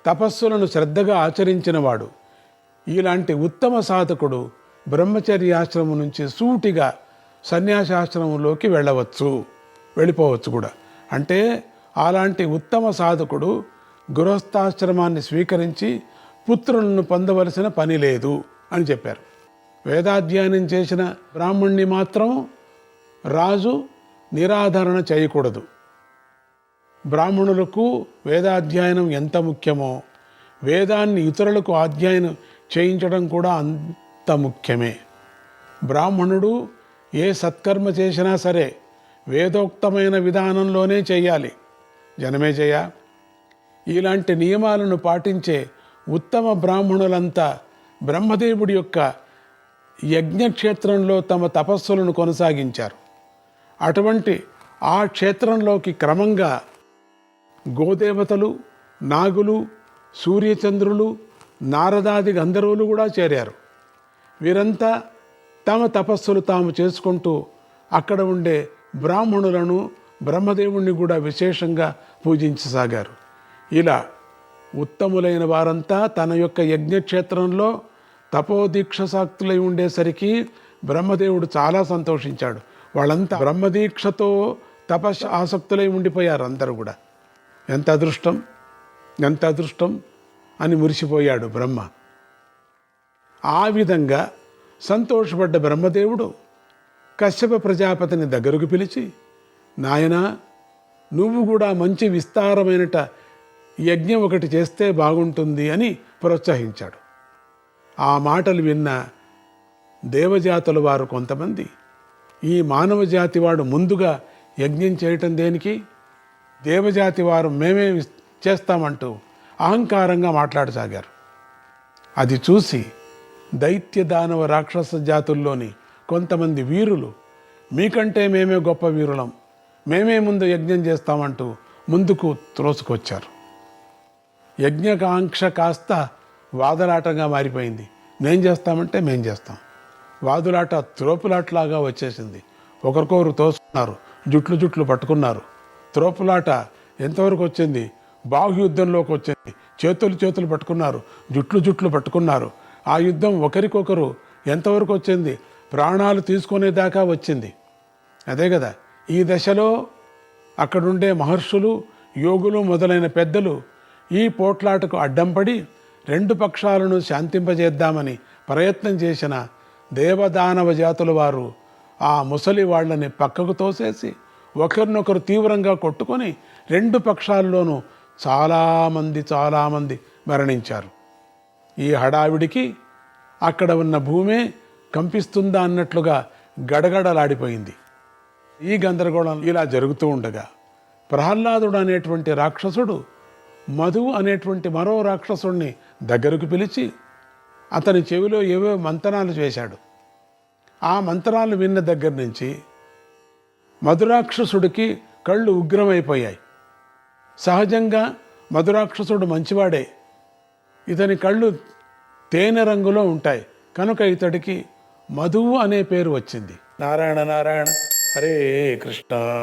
K: తపస్సులను శ్రద్ధగా ఆచరించినవాడు, ఇలాంటి ఉత్తమ సాధకుడు బ్రహ్మచర్యాశ్రమం నుంచి సూటిగా సన్యాసాశ్రమంలోకి వెళ్ళిపోవచ్చు కూడా. అంటే అలాంటి ఉత్తమ సాధకుడు గృహస్థాశ్రమాన్ని స్వీకరించి పుత్రులను పొందవలసిన పని లేదు అని చెప్పారు. వేదాధ్యయనం చేసిన బ్రాహ్మణ్ణి మాత్రం రాజు నిరాధరణ చేయకూడదు. బ్రాహ్మణులకు వేదాధ్యయనం ఎంత ముఖ్యమో వేదాన్ని ఇతరులకు అధ్యయనం చేయించడం కూడా అంత ముఖ్యమే. బ్రాహ్మణుడు ఏ సత్కర్మ చేసినా సరే వేదోక్తమైన విధానంలోనే చేయాలి. జనమేజయ, ఇలాంటి నియమాలను పాటించే ఉత్తమ బ్రాహ్మణులంతా బ్రహ్మదేవుడి యొక్క యజ్ఞక్షేత్రంలో తమ తపస్సులను కొనసాగించారు. అటువంటి ఆ క్షేత్రంలోకి క్రమంగా గోదేవతలు, నాగులు, సూర్యచంద్రులు, నారదాది గంధర్వులు కూడా చేరారు. వీరంతా తమ తపస్సులు తాము చేసుకుంటూ అక్కడ ఉండే బ్రాహ్మణులను, బ్రహ్మదేవుణ్ణి కూడా విశేషంగా పూజించసాగారు. ఇలా ఉత్తములైన వారంతా తన యొక్క యజ్ఞక్షేత్రంలో తపోదీక్షసాక్తులై ఉండేసరికి బ్రహ్మదేవుడు చాలా సంతోషించాడు. వాళ్ళంతా బ్రహ్మదీక్షతో తపస్ ఆసక్తులై ఉండిపోయారు అందరూ కూడా. ఎంత అదృష్టం, ఎంత అదృష్టం అని మురిసిపోయాడు బ్రహ్మ. ఆ విధంగా సంతోషపడ్డ బ్రహ్మదేవుడు కశ్యప ప్రజాపతిని దగ్గరకు పిలిచి, నాయనా, నువ్వు కూడా మంచి విస్తారమైనట యజ్ఞం ఒకటి చేస్తే బాగుంటుంది అని ప్రోత్సహించాడు. ఆ మాటలు విన్న దేవజాతుల వారు కొంతమంది, ఈ మానవ జాతి వాడు ముందుగా యజ్ఞం చేయటం దేనికి, దేవజాతి వారు మేమే చేస్తామంటూ అహంకారంగా మాట్లాడసాగారు. అది చూసి దైత్య దానవ రాక్షస జాతుల్లోని కొంతమంది వీరులు, మీకంటే మేమే గొప్ప వీరులం, మేమే ముందు యజ్ఞం చేస్తామంటూ ముందుకు త్రోసుకొచ్చారు. యజ్ఞకాంక్ష కాస్త వాదులాటగా మారిపోయింది. మేం చేస్తామంటే మేం చేస్తాం. వాదులాట త్రోపులాటలాగా వచ్చేసింది. ఒకరికొకరు తోసుకున్నారు, జుట్లు పట్టుకున్నారు. త్రోపులాట ఎంతవరకు వచ్చింది? బాహుయుద్ధంలోకి వచ్చింది. చేతులు పట్టుకున్నారు, జుట్లు పట్టుకున్నారు. ఆ యుద్ధం ఒకరికొకరు ఎంతవరకు వచ్చింది? ప్రాణాలు తీసుకునేదాకా వచ్చింది. అదే కదా, ఈ దశలో అక్కడుండే మహర్షులు, యోగులు మొదలైన పెద్దలు ఈ పోట్లాటకు అడ్డంపడి రెండు పక్షాలను శాంతింపజేద్దామని ప్రయత్నం చేసిన దేవదానవ జాతుల వారు ఆ ముసలి వాళ్ళని పక్కకు తోసేసి ఒకరినొకరు తీవ్రంగా కొట్టుకొని రెండు పక్షాల్లోనూ చాలామంది మరణించారు. ఈ హడావిడికి అక్కడ ఉన్న భూమే కంపిస్తుందా అన్నట్లుగా గడగడలాడిపోయింది. ఈ గందరగోళం ఇలా జరుగుతూ ఉండగా ప్రహ్లాదుడు అనేటువంటి రాక్షసుడు మధువు అనేటువంటి మరో రాక్షసుడిని దగ్గరకు పిలిచి అతని చెవిలో ఏవో మంతనాలు చేశాడు. ఆ మంత్రాలు విన్న దగ్గర నుంచి మధురాక్షసుడికి కళ్ళు ఉగ్రమైపోయాయి. సహజంగా మధురాక్షసుడు మంచివాడే, ఇతని కళ్ళు తేనె రంగులో ఉంటాయి కనుక ఇతడికి మధువు అనే పేరు వచ్చింది. నారాయణ నారాయణ హరే కృష్ణ.